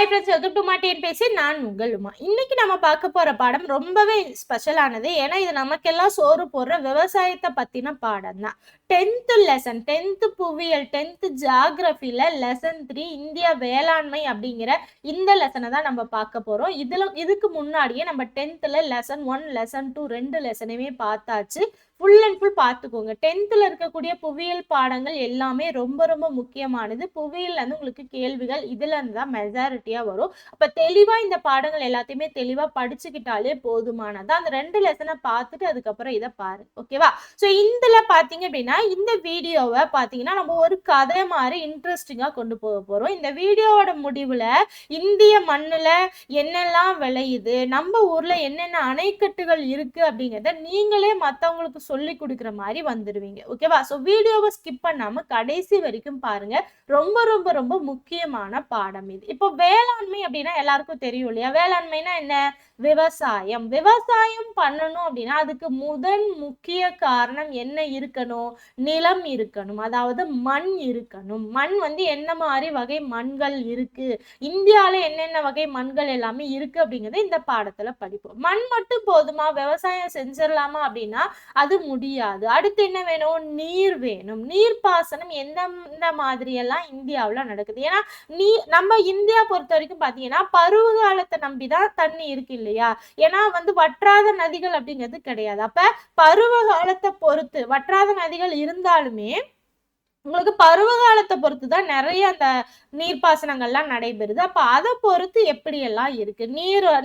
Hi friends, welcome to மாட்டேன் பேசி. நான் உங்கள் உமா. இன்னைக்கு நம்ம பார்க்க போற பாடம் ரொம்பவே ஸ்பெஷலானது. ஏன்னா இது நமக்கெல்லாம் சோறு போடுற விவசாயத்தை பத்தின பாடம் தான். 10th லெசன், 10th புவியியல், 10th ஜியாகிரபில லெசன் 3 இந்திய வேளாண்மை அப்படிங்கிற இந்த லெசனை தான் நம்ம பார்க்க போறோம். இதுக்கு முன்னாடியே நம்ம 10th லெசன் 1, லெசன் 2 2 லெசனையுமே பார்த்தாச்சு. ஃபுல் அண்ட் ஃபுல் பார்த்துக்கோங்க. 10th இருக்கக்கூடிய புவியியல் பாடங்கள் எல்லாமே ரொம்ப ரொம்ப முக்கியமானது. புவியியல் வந்து உங்களுக்கு கேள்விகள் இதுல இருந்து தான் மெஜாரிட்டியா வரும். அப்ப தெளிவா இந்த பாடங்கள் எல்லாத்தையுமே தெளிவா படிச்சுக்கிட்டாலே போதுமானது. அந்த 2 லெசனை பார்த்துட்டு அதுக்கப்புறம் இதை பாரு, ஓகேவா? ஸோ இதுல பாத்தீங்க அப்படின்னா இந்த வீடியோவை பாத்தீங்கன்னா நம்ம ஒரு கதை மாதிரி இன்ட்ரெஸ்டிங்கா கொண்டு போக போறோம். இந்த வீடியோவோட முடிவுல இந்திய மண்ணுல என்னெல்லாம் விளையுது, நம்ம ஊர்ல என்னென்ன அணைக்கட்டுகள் இருக்கு அப்படிங்கிறத நீங்களே மத்தவங்களுக்கு சொல்லி கொடுக்குற மாதிரி வந்துடுவீங்க, ஓகேவா? ஸோ வீடியோவை ஸ்கிப் பண்ணாம கடைசி வரைக்கும் பாருங்க. ரொம்ப ரொம்ப ரொம்ப முக்கியமான பாடம் இது. இப்போ வேளாண்மை அப்படின்னா எல்லாருக்கும் தெரியும் இல்லையா? வேளாண்மைனா என்ன? விவசாயம். விவசாயம் பண்ணணும் அப்படின்னா அதுக்கு முதன் முக்கிய காரணம் என்ன இருக்கணும்? நிலம் இருக்கணும், அதாவது மண் இருக்கணும். மண் வந்து என்ன மாதிரி வகை மண்கள் இருக்கு, இந்தியால என்னென்ன வகை மண்கள் எல்லாமே இருக்கு அப்படிங்கறத இந்த பாடத்துல படிப்போம். மண் மட்டும் போதுமா? விவசாயம் செஞ்சிடலாமா அப்படின்னா அது முடியாது. அடுத்து என்ன வேணும்? நீர் வேணும். நீர்ப்பாசனம் எந்த மாதிரி எல்லாம் இந்தியாவுல நடக்குது? ஏன்னா நம்ம இந்தியா பொறுத்த வரைக்கும் பாத்தீங்கன்னா பருவ காலத்தை நம்பிதான் தண்ணி இருக்கு இல்லையா? ஏன்னா வந்து வற்றாத நதிகள் அப்படிங்கிறது கிடையாது. அப்ப பருவ காலத்தை பொறுத்து வற்றாத நதிகள் இருந்தாலுமே உங்களுக்கு பருவ காலத்தை பொறுத்து தான் நிறைய அந்த நீர்ப்பாசனங்கள்லாம் நடைபெறுது. அப்ப அதை பொறுத்து எப்படி எல்லாம் இருக்கு,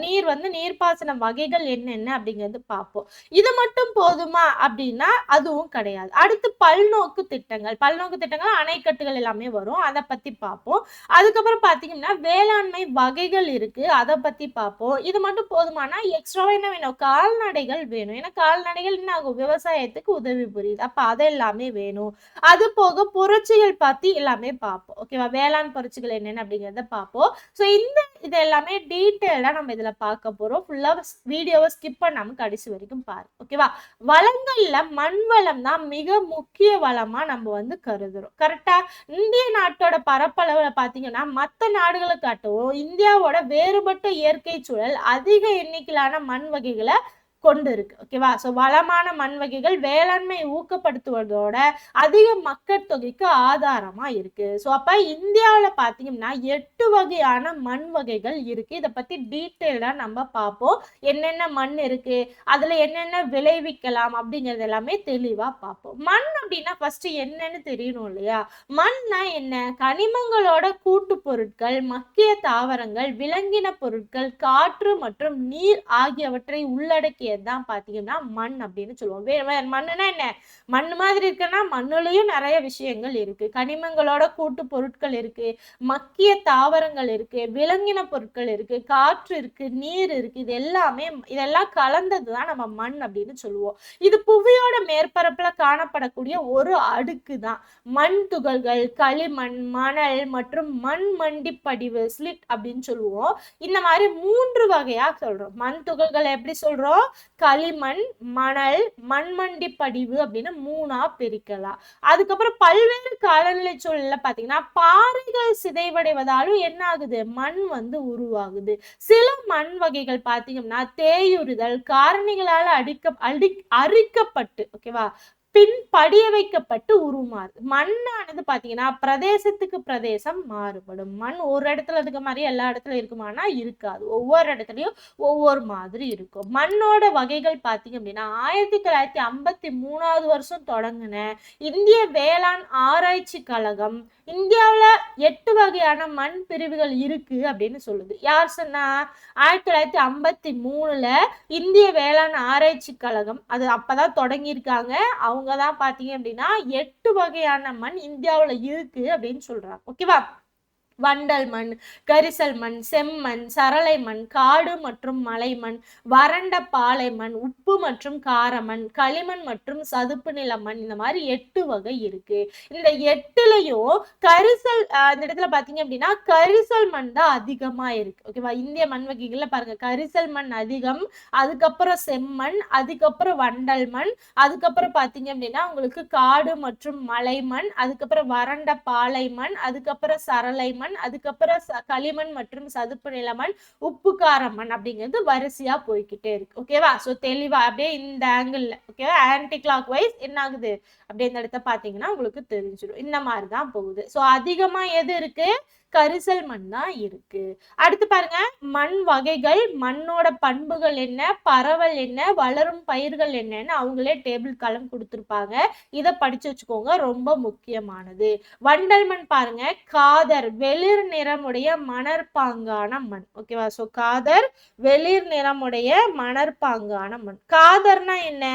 நீர் வந்து நீர்ப்பாசன வகைகள் என்னென்ன அப்படிங்கிறது பார்ப்போம். இது மட்டும் போதுமா அப்படின்னா அதுவும் கிடையாது. அடுத்து பல்நோக்கு திட்டங்கள் அணைக்கட்டுகள் எல்லாமே வரும், அதை பத்தி பார்ப்போம். அதுக்கப்புறம் பாத்தீங்கன்னா வேளாண்மை வகைகள் இருக்கு, அதை பத்தி பார்ப்போம். இது மட்டும் போதுமானா எக்ஸ்ட்ரா என்ன வேணும்? கால்நடைகள் வேணும். ஏன்னா கால்நடைகள் என்ன ஆகும்? விவசாயத்துக்கு உதவி புரியுது. அப்ப அதெல்லாமே வேணும். அது போக புரட்சிகள் பத்தி எல்லாமே பார்ப்போம், ஓகேவா? வேளாண் புரட்சிகள் என்னென்ன அப்படிங்கிறத பார்ப்போம். ஸோ இது எல்லாமே டீட்டெயிலா நம்ம இதுல பார்க்க போறோம். ஃபுல்லா வீடியோவை ஸ்கிப் பண்ணாம கடைசி வரைக்கும் பாரு, ஓகேவா? வளங்கள்ல மண் வளம் தான் மிக முக்கிய வளமா நம்ம வந்து கருதுறோம், கரெக்டா? இந்திய நாட்டோட பரப்பளவுல பாத்தீங்கன்னா மற்ற நாடுகளை காட்டவும் இந்தியாவோட வேறுபட்ட இயற்கை சூழல் அதிக எண்ணிக்கையிலான மண் வகைகளை கொண்டு இருக்கு, ஓகேவா? ஸோ வளமான மண் வகைகள் வேளாண்மை ஊக்கப்படுத்துவதோட அதிக மக்கள் தொகைக்கு ஆதாரமா இருக்கு. ஸோ அப்ப இந்தியாவில பாத்தீங்கன்னா 8 வகையான மண் வகைகள் இருக்கு. இதை பத்தி டீட்டெயிலா நம்ம பார்ப்போம். என்னென்ன மண் இருக்கு, அதுல என்னென்ன விளைவிக்கலாம் அப்படிங்கிறது எல்லாமே தெளிவா பார்ப்போம். மண் அப்படின்னா ஃபர்ஸ்ட் என்னன்னு தெரியணும் இல்லையா? மண்ணா என்ன? கனிமங்களோட கூட்டு பொருட்கள், மக்கிய தாவரங்கள், விலங்கின பொருட்கள், காற்று மற்றும் நீர் ஆகியவற்றை உள்ளடக்கிய தான் பாத்தீங்கன்னா மண் அப்படின்னு சொல்லுவோம். மண்ணுனா என்ன? மண் மாதிரி இருக்குன்னா மண்ணுலயும் நிறைய விஷயங்கள் இருக்கு. கனிமங்களோட கூட்டு பொருட்கள் இருக்கு, மக்கிய தாவரங்கள் இருக்கு, விலங்கின பொருட்கள் இருக்கு, காற்று இருக்கு, நீர் இருக்கு. இதெல்லாம் கலந்ததுதான் நம்ம மண் அப்படின்னு சொல்லுவோம். இது புவியோட மேற்பரப்புல காணப்படக்கூடிய ஒரு அடுக்கு தான். மண் துகள்கள், களிமண், மணல் மற்றும் மண் மண்டி படிவு, ஸ்லிட் அப்படின்னு சொல்லுவோம். இந்த மாதிரி 3 வகையா சொல்றோம். மண் துகள்களை எப்படி சொல்றோம்? களிமண், மணல், மண்மண்டி படிவு அப்படின்னு 3ஆ பிரிக்கலாம். அதுக்கப்புறம் பல்வேறு காலநிலை சூழல்ல பாத்தீங்கன்னா பாறைகள் சிதைவடைவதாலும் என்ன ஆகுது? மண் வந்து உருவாகுது. சில மண் வகைகள் பாத்தீங்கன்னா தேயுறுதல் காரணிகளால அரிக்கப்பட்டு, ஓகேவா, பின் படிய வைக்கப்பட்டு உருமாறுது. மண்ணானது பாத்தீங்கன்னா பிரதேசத்துக்கு பிரதேசம் மாறுபடும். மண் ஒரு இடத்துல இருக்க மாதிரி எல்லா இடத்துல இருக்குமானா இருக்காது. ஒவ்வொரு இடத்துலயும் ஒவ்வொரு மாதிரி இருக்கும். மண்ணோட வகைகள் பாத்தீங்க அப்படின்னா 1953 வருஷம் தொடங்கின இந்திய வேளாண் ஆராய்ச்சி கழகம் இந்தியாவுல 8 வகையான மண் பிரிவுகள் இருக்கு அப்படின்னு சொல்லுது. யார் சொன்னா? 1953 இந்திய வேளாண் ஆராய்ச்சி கழகம் அது அப்பதான் தொடங்கியிருக்காங்க. அவங்கதான் பாத்தீங்க அப்படின்னா 8 வகையான மண் இந்தியாவுல இருக்கு அப்படின்னு சொல்றாங்க, ஓகேவா? வண்டல் மண், கரிசல் மண், செம்மண், சரளை மண், காடு மற்றும் மலைமண், வறண்ட பாலை மண், உப்பு மற்றும் காரமண், களிமண் மற்றும் சதுப்பு நில மண். இந்த மாதிரி 8 வகை இருக்கு. இந்த 8லயும் கரிசல் இந்த இடத்துல பாத்தீங்க அப்படின்னா கரிசல் மண் தான் அதிகமா இருக்கு, ஓகேவா? இந்திய மண் வகைகள்ல பாருங்க, கரிசல் மண் அதிகம், அதுக்கப்புறம் செம்மண், அதுக்கப்புறம் வண்டல் மண், அதுக்கப்புறம் பாத்தீங்க அப்படின்னா உங்களுக்கு காடு மற்றும் மலைமண், அதுக்கப்புறம் வறண்ட பாலை மண், அதுக்கப்புறம் சரளை மண், மண், அதுக்கப்புறம் களிமண் மற்றும் சதுப்பு நிலமண், உப்பு கார மண் அப்படிங்கிறது வரிசையா போய்கிட்டே இருக்கு. ஓகேவா? ஸோ தெளிவா அப்படியே இந்த ஆங்கிள் ஓகேவா, ஆன்டி கிளாக் வைஸ் என்ன ஆகுது அப்படியே இந்த இடத்த பாத்தீங்கன்னா உங்களுக்கு தெரிஞ்சிடும். இந்த மாதிரி தான் போகுது. ஸோ அதிகமா எது இருக்கு? கரிசல் மண் தான் இருக்கு. அடுத்து பாருங்க, மண் வகைகள், மண்ணோட பண்புகள் என்ன, பரவல் என்ன, வளரும் பயிர்கள் என்னன்னு அவங்களே டேபிள் காலம் கொடுத்துருப்பாங்க. இதை படிச்சு வச்சுக்கோங்க, ரொம்ப முக்கியமானது. வண்டல் மண் பாருங்க, காதர் வெளிர் நிறமுடைய மணற்பாங்கான மண். ஓகேவா? ஸோ காதர் வெளிர் நிறமுடைய மணற்பாங்கான மண். காதர்னா என்ன?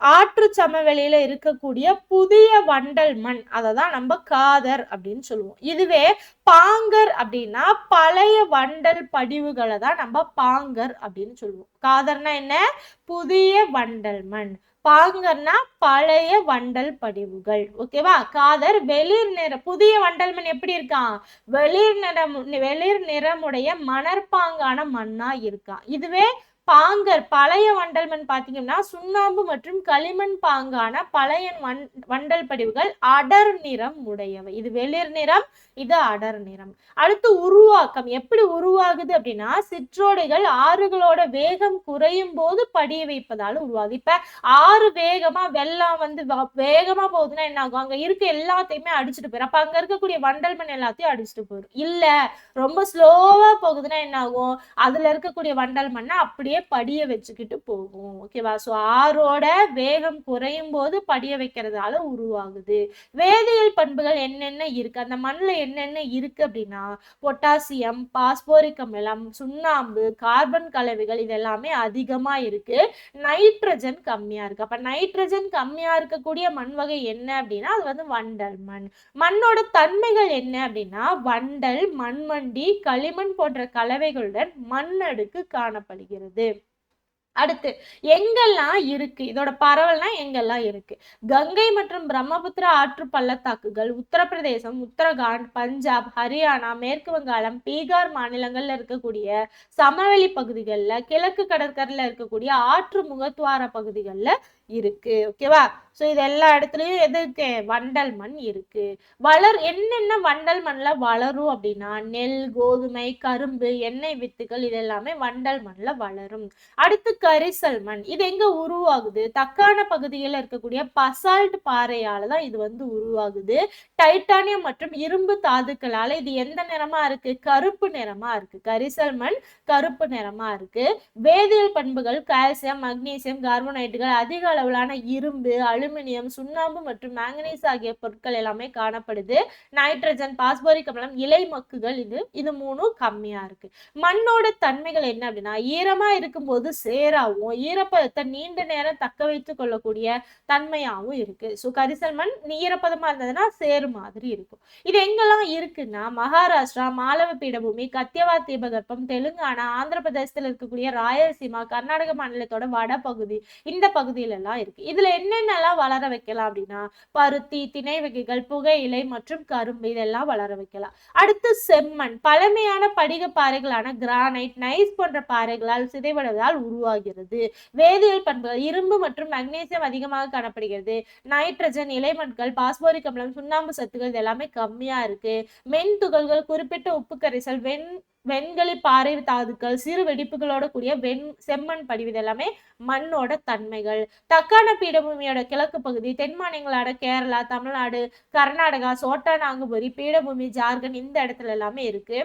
ஆற்று சமவெளியில இருக்கக்கூடிய புதிய வண்டல் மண், அததான் நம்ம காதர் அப்படின்னு சொல்லுவோம். இதுவே பாங்கர் அப்படின்னா பழைய வண்டல் படிவுகளை தான் நம்ம பாங்கர் அப்படின்னு சொல்லுவோம். காதர்னா என்ன? புதிய வண்டல் மண். பாங்கர்னா பழைய வண்டல் படிவுகள். ஓகேவா? காதர் வெளிர் நிற, புதிய வண்டல் மண் எப்படி இருக்கான்? வெளிர் நிறமுடைய மணற்பாங்கான மண்ணா இருக்கான். இதுவே பாங்கர் பழைய வண்டல் மண் பாத்தீங்கன்னா சுண்ணாம்பு மற்றும் களிமண் பாங்கான பழைய வண்டல் படிவுகள் அடர் நிறம் உடையவை. இது வெளிர் நிறம், இது அடர் நிறம். அடுத்து உருவாக்கம் எப்படி உருவாகுது அப்படின்னா, சிற்றோடைகள் ஆறுகளோட வேகம் குறையும் போது படிய வைப்பதால உருவாகுது. இப்ப ஆறு வேகமா வெள்ளம் வந்து வேகமா போகுதுன்னா என்ன ஆகும்? அங்க இருக்க எல்லாத்தையுமே அடிச்சுட்டு போயிடும். அப்ப அங்க இருக்கக்கூடிய வண்டல் மண் எல்லாத்தையும் அடிச்சுட்டு போயிடும். இல்ல ரொம்ப ஸ்லோவா போகுதுன்னா என்ன ஆகும்? அதுல இருக்கக்கூடிய வண்டல் மண்ணை அப்படியே படிய வச்சுக்கிட்டு போகும். ஓகேவா? சோ ஆறோட வேகம் குறையும் போது படிய வைக்கிறதால உருவாகுது. வேதியியல் பண்புகள் என்னென்ன இருக்கு, அந்த மண்ணுல என்னென்ன இருக்கு அப்படின்னா, பொட்டாசியம், பாஸ்போரிக் அமிலம், சுண்ணாம்பு, கார்பன் கலவைகள் இதெல்லாமே அதிகமா இருக்கு. நைட்ரஜன் கம்மியா இருக்கு. அப்ப நைட்ரஜன் கம்மியா இருக்கக்கூடிய மண் வகை என்ன அப்படின்னா அது வந்து வண்டல் மண். மண்ணோட தன்மைகள் என்ன அப்படின்னா, வண்டல், மண்மண்டி, களிமண் போன்ற கலவைகளுடன் மண்ணடுக்கு காணப்படுகிறது. அடுத்து எங்கெல்லாம் இருக்கு, இதோட பரவல்னா எங்கெல்லாம் இருக்கு? கங்கை மற்றும் பிரம்மபுத்திரா ஆற்று பள்ளத்தாக்குகள் உத்தரப்பிரதேசம், உத்தரகாண்ட், பஞ்சாப், ஹரியானா, மேற்கு வங்காளம், பீகார் மாநிலங்கள்ல இருக்கக்கூடிய சமவெளி பகுதிகளில், கிழக்கு கடற்கரையில இருக்கக்கூடிய ஆற்று முகத்துவார பகுதிகளில் இருக்கு. ஓகேவா? ஸோ இது எல்லா இடத்துலயும் எது இருக்கு? வண்டல் மண் இருக்கு. என்னென்ன வண்டல் மண்ல வளரும் அப்படின்னா, நெல், கோதுமை, கரும்பு, எண்ணெய் வித்துகள் இது எல்லாமே வண்டல் மண்ல வளரும். அடுத்து கரிசல் மண். இது எங்க உருவாகுது? தக்கான பகுதியில் இருக்கக்கூடிய பசால்ட் பாறையால தான் இது வந்து உருவாகுது. டைட்டானியம் மற்றும் இரும்பு தாதுக்களால இது எந்த நிறமா இருக்கு? கருப்பு நிறமா இருக்கு. கரிசல் மண் கருப்பு நிறமா இருக்கு. வேதியியல் பண்புகள் கால்சியம், மக்னீசியம், கார்போனைட்டுகள், அதிக அளவிலான இரும்பு, அலுமினியம், சுண்ணாம்பு மற்றும் மேங்கனீஸ் ஆகிய பொருட்கள் எல்லாமே காணப்படுது. நைட்ரஜன், பாஸ்போரிக் அமிலம், இலை மக்குகள் இது மூணும் கம்மியா இருக்கு. மண்ணோட தன்மைகள் என்ன அப்படின்னா, ஈரமா இருக்கும்போது சேராவும், ஈரப்பதத்தை நீண்ட நேரம் தக்க வைத்துக் கொள்ளக்கூடிய தன்மையாகவும் இருக்கு. ஸோ கரிசல் மண் ஈரப்பதமா இருந்ததுன்னா சேரு மாதிரி இருக்கும். இது எங்கெல்லாம் இருக்குன்னா, மகாராஷ்டிரா, மாலவ பீடபூமி, கத்தியவா தீபகற்பம், தெலுங்கானா, ஆந்திர பிரதேசத்தில் இருக்கக்கூடிய ராயலசீமா, கர்நாடக மாநிலத்தோட வடபகுதி, இந்த பகுதியில எல்லாம் இருக்கு. இதுல என்னென்னலாம் வளர வைக்கலாம் அப்படின்னா, பருத்தி, திணை வகைகள், புகையிலை மற்றும் கரும்பு இதெல்லாம் வளர வைக்கலாம். அடுத்து செம்மண் பழமையான படிக பாறைகளான கிரானைட், நைஸ் போன்ற பாறைகளால் சிதைவடைவதால் உருவாகிறது. வேதியியல் பண்புகள் இரும்பு மற்றும் மக்னீசியம் அதிகமாக காணப்படுகிறது. நைட்ரஜன், இலைமட்கள், பாஸ்போரிக் அமிலம், சுண்ணாம்பு சத்துக்கள் இது எல்லாமே கம்மியா இருக்கு. மென் துகள்கள், குறிப்பிட்ட உப்பு கரைசல், வெண்களி பாறை தாதுக்கள், சிறு வெடிப்புகளோட கூடிய செம்மண் படிவு எல்லாமே மண்ணோட தன்மைகள். தக்கான பீடபூமியோட கிழக்கு பகுதி, தென் மாநிலங்களோட கேரளா, தமிழ்நாடு, கர்நாடகா, சோட்டா நாங்குபுரி பீடபூமி, ஜார்க்கண்ட் இந்த இடத்துல எல்லாமே இருக்கு.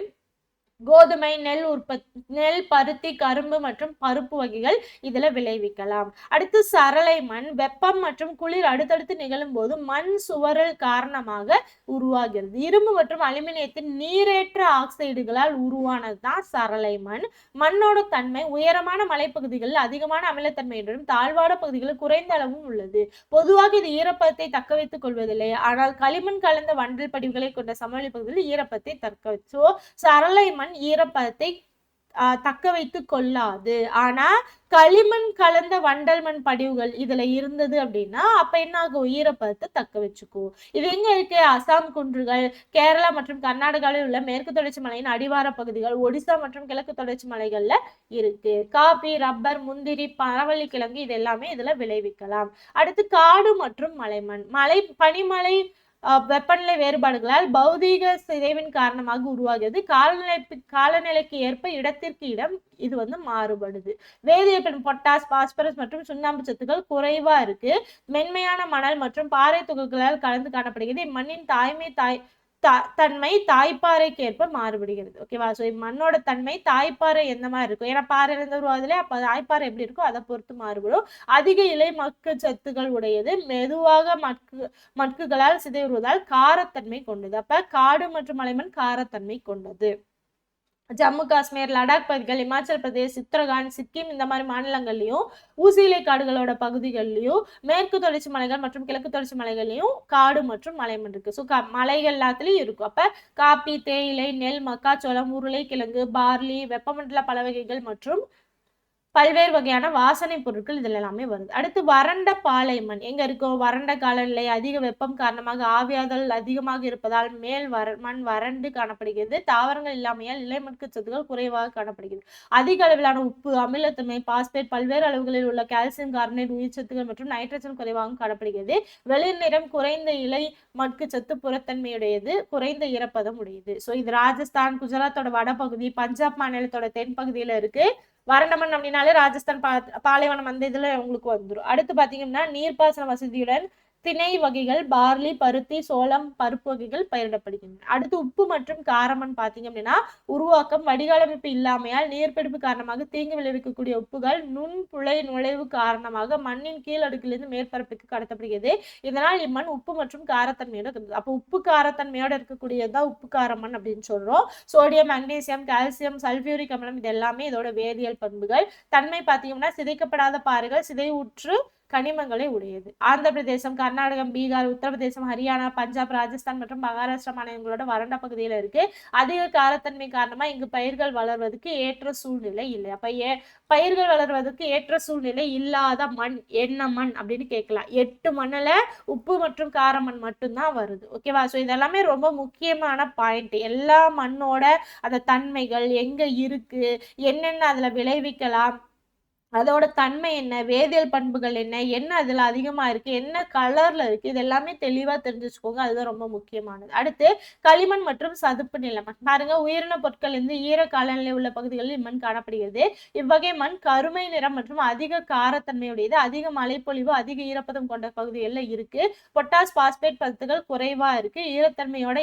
கோதுமை, நெல், பருத்தி, கரும்பு மற்றும் பருப்பு வகைகள் இதுல விளைவிக்கலாம். அடுத்து சரளை மண் வெப்பம் மற்றும் குளிர் அடுத்தடுத்து நிகழும் போது மண் சுவரல் காரணமாக உருவாகிறது. இரும்பு மற்றும் அலுமினியத்தின் நீரேற்ற ஆக்சைடுகளால் உருவானதுதான் சரளை மண். மண்ணோட தன்மை உயரமான மலைப்பகுதிகளில் அதிகமான அமிலத்தன்மையுடன், தாழ்வான பகுதிகளில் குறைந்த அளவும் உள்ளது. பொதுவாக இது ஈரப்பதத்தை தக்க வைத்துக் கொள்வதில்லை. ஆனால் களிமண் கலந்த வண்டல் படிவுகளை கொண்ட சமவெளி பகுதியில் ஈரப்பதத்தை தக்க வச்சோ சரளை மண் ஈரப்பதத்தை தக்க வைத்து கொள்ளாது. ஆனா களிமண் கலந்த வண்டல் மண் படிவுகள் இதுல இருந்தது அப்படின்னா அப்ப என்ன ஆகும்? ஈரப்பதத்தை தக்க வச்சுக்கும். இது எங்க இருக்கு? அசாம் குன்றுகள், கேரளா மற்றும் கர்நாடகாவில் உள்ள மேற்கு தொடர்ச்சி மலையின் அடிவார பகுதிகள், ஒடிசா மற்றும் கிழக்கு தொடர்ச்சி மலைகள்ல இருக்கு. காபி, ரப்பர், முந்திரி, பரவள்ளி கிழங்கு இது எல்லாமே இதுல விளைவிக்கலாம். அடுத்து காடு மற்றும் மலைமண். பனிமலை வெப்பநிலை வேறுபாடுகளால் பௌதீக சிதைவின் காரணமாக உருவாகிறது. காலநிலைக்கு ஏற்ப இடத்திற்கு இடம் இது வந்து மாறுபடுது. வேதியியல் பொட்டாஸ், பாஸ்பரஸ் மற்றும் சுண்ணாம்பு சத்துக்கள் குறைவா இருக்கு. மென்மையான மணல் மற்றும் பாறை துகள்களால் கலந்து காணப்படுகிறது. இம்மண்ணின் தன்மை தாய்ப்பாறைக்கு ஏற்ப மாறுபடுகிறது. ஓகேவா? ஸோ மண்ணோட தன்மை தாய்ப்பாறை எந்த மாதிரி இருக்கும், ஏன்னா பாறையிலிருந்து உருவாதுல, அப்ப தாய்ப்பாறை எப்படி இருக்கோ அதை பொறுத்து மாறுபடும். அதிக இலை மக்கு சத்துக்கள் உடையது, மெதுவாக மட்குகளால் சிதைவுறுவதால் காரத்தன்மை கொண்டது. அப்ப காடு மற்றும் மலைமண் காரத்தன்மை கொண்டது. ஜம்மு காஷ்மீர், லடாக் பகுதிகள், இமாச்சல் பிரதேஷ், உத்தரகாண்ட், சிக்கிம் இந்த மாதிரி மாநிலங்கள்லயும் ஊசியிலை காடுகளோட பகுதிகள்லயும் மேற்கு தொடர்ச்சி மலைகள் மற்றும் கிழக்கு தொடர்ச்சி மலைகள்லயும் காடு மற்றும் மலைமண் இருக்கு. ஸோ மலைகள் எல்லாத்துலயும் இருக்கும். அப்ப காப்பி, தேயிலை, நெல், மக்காச்சோளம், உருளைக்கிழங்கு, பார்லி, வெப்பமண்டல பல வகைகள் மற்றும் பல்வேறு வகையான வாசனை பொருட்கள் இதுல எல்லாமே வருது. அடுத்து வறண்ட பாலைமண் எங்க இருக்கும்? வறண்ட காலநிலை, அதிக வெப்பம் காரணமாக ஆவியாதல் அதிகமாக இருப்பதால் மண் வறண்டு காணப்படுகிறது. தாவரங்கள் இல்லாமையால் இலைமட்கு சத்துக்கள் குறைவாக காணப்படுகிறது. அதிக அளவிலான உப்பு, அமிலத்தன்மை, பாஸ்பேட், பல்வேறு அளவுகளில் உள்ள கால்சியம் கார்பனேட், உயிர் சத்துக்கள் மற்றும் நைட்ரஜன் குறைவாகவும் காணப்படுகிறது. வெளிர் நிறம், குறைந்த இலை மட்கு சத்து, புறத்தன்மையுடையது, குறைந்த ஈரப்பதம் உடையது. ஸோ இது ராஜஸ்தான், குஜராத்தோட வடபகுதி, பஞ்சாப் மாநிலத்தோட தென்பகுதியில இருக்கு. வறண்ட மண் அப்படின்னாலே ராஜஸ்தான் பாலைவனம் அந்த இதுல உங்களுக்கு வந்துடும். அடுத்து பாத்தீங்கன்னா நீர்ப்பாசன வசதியுடன் திணை வகைகள், பார்லி, பருத்தி, சோளம், பருப்பு வகைகள் பயிரிடப்படுகின்றன. அடுத்து உப்பு மற்றும் காரமண் பாத்தீங்க அப்படின்னா உருவாக்கம், வடிகாலமைப்பு இல்லாமையால் நீர்பிடிப்பு காரணமாக தீங்கு விளைவிக்கக்கூடிய உப்புகள் நுண்புழை நுழைவு காரணமாக மண்ணின் கீழ் அடுக்கிலிருந்து மேற்பரப்புக்கு கடத்தப்படுகிறது. இதனால் இம்மண் உப்பு மற்றும் காரத்தன்மையோட இருக்குது. அப்போ உப்பு காரத்தன்மையோட இருக்கக்கூடியதுதான் உப்பு காரமண் அப்படின்னு சொல்றோம். சோடியம், மக்னீசியம், கால்சியம், சல்பியூரிக் அமிலம் இது எல்லாமே இதோட வேதியியல் பண்புகள். தன்மை பாத்தீங்கன்னா சிதைக்கப்படாத பாறைகள், சிதைவுற்று கனிமங்களை உடையது. ஆந்திர பிரதேசம், கர்நாடகம், பீகார், உத்தரப்பிரதேசம், ஹரியானா, பஞ்சாப், ராஜஸ்தான் மற்றும் மகாராஷ்டிரா மாநிலங்களோட வறண்ட பகுதியில இருக்கு. அதிக காரத்தன்மை காரணமா இங்கு பயிர்கள் வளர்வதற்கு ஏற்ற சூழ்நிலை இல்லை. அப்ப பயிர்கள் வளர்வதற்கு ஏற்ற சூழ்நிலை இல்லாத மண் என்ன மண் அப்படின்னு கேட்கலாம். 8 மண்ணுல உப்பு மற்றும் காரமண் மட்டும்தான் வருது. ஓகேவா? ஸோ இதெல்லாமே ரொம்ப முக்கியமான பாயிண்ட். எல்லா மண்ணோட அந்த தன்மைகள் எங்க இருக்கு, என்னென்ன அதுல விளைவிக்கலாம், அதோட தன்மை என்ன, வேதியியல் பண்புகள் என்ன, என்ன அதுல அதிகமா இருக்கு, என்ன கலர்ல இருக்கு, இது எல்லாமே தெளிவா தெரிஞ்சு வச்சுக்கோங்க. அதுதான் ரொம்ப முக்கியமானது. அடுத்து களிமண் மற்றும் சதுப்பு நில மண் பாருங்க. உயிரின பொருட்கள் இருந்து ஈர காலநிலை உள்ள பகுதிகளில் இம்மண் காணப்படுகிறது. இவ்வகை மண் கருமை நிறம் மற்றும் அதிக காரத்தன்மையுடையது. அதிக மழைப்பொழிவு, அதிக ஈரப்பதம் கொண்ட பகுதிகளில் இருக்கு. பொட்டாஸ், பாஸ்பேட் சத்துக்கள் குறைவா இருக்கு. ஈரத்தன்மையோட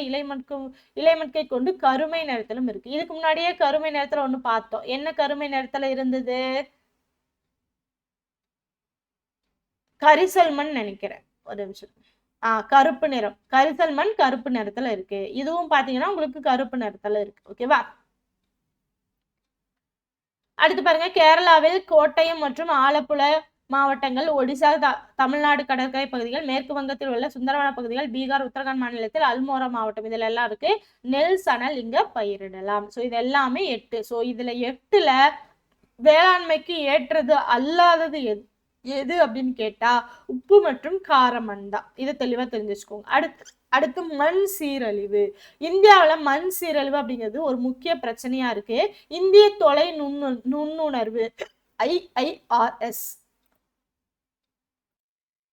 இலைமட்கை கொண்டு கருமை நிறத்திலும் இருக்கு. இதுக்கு முன்னாடியே கருமை நிறத்துல ஒண்ணு பார்த்தோம். என்ன கருமை நிறத்துல இருந்தது? கரிசல் மண் நினைக்கிறேன். ஒரு நிமிஷம். கருப்பு நிறம். கரிசல் மண் கருப்பு நிறத்துல இருக்கு. இதுவும் பாத்தீங்கன்னா உங்களுக்கு கருப்பு நிறத்துல இருக்கு. ஓகேவா? அடுத்து பாருங்க. கேரளாவில் கோட்டயம் மற்றும் ஆலப்புழ மாவட்டங்கள், ஒடிசா, தமிழ்நாடு கடற்கரை பகுதிகள், மேற்கு வங்கத்தில் உள்ள சுந்தரவன பகுதிகள், பீகார், உத்தரகாண்ட் மாநிலத்தில் அல்மோரா மாவட்டம் இதுல எல்லாம் இருக்கு. நெல், சணல் இங்க பயிரிடலாம். ஸோ இது எல்லாமே 8. ஸோ இதுல 8ல வேளாண்மைக்கு ஏற்றது அல்லாதது எது அப்படின்னு கேட்டா உப்பு மற்றும் காரமண் தான். இதை தெளிவா தெரிஞ்சு வச்சுக்கோங்க. அடுத்து மண் சீரழிவு. இந்தியாவில மண் சீரழிவு அப்படிங்கிறது ஒரு முக்கிய பிரச்சனையா இருக்கு. இந்திய தொலை நுண்ணுணர்வு IIRS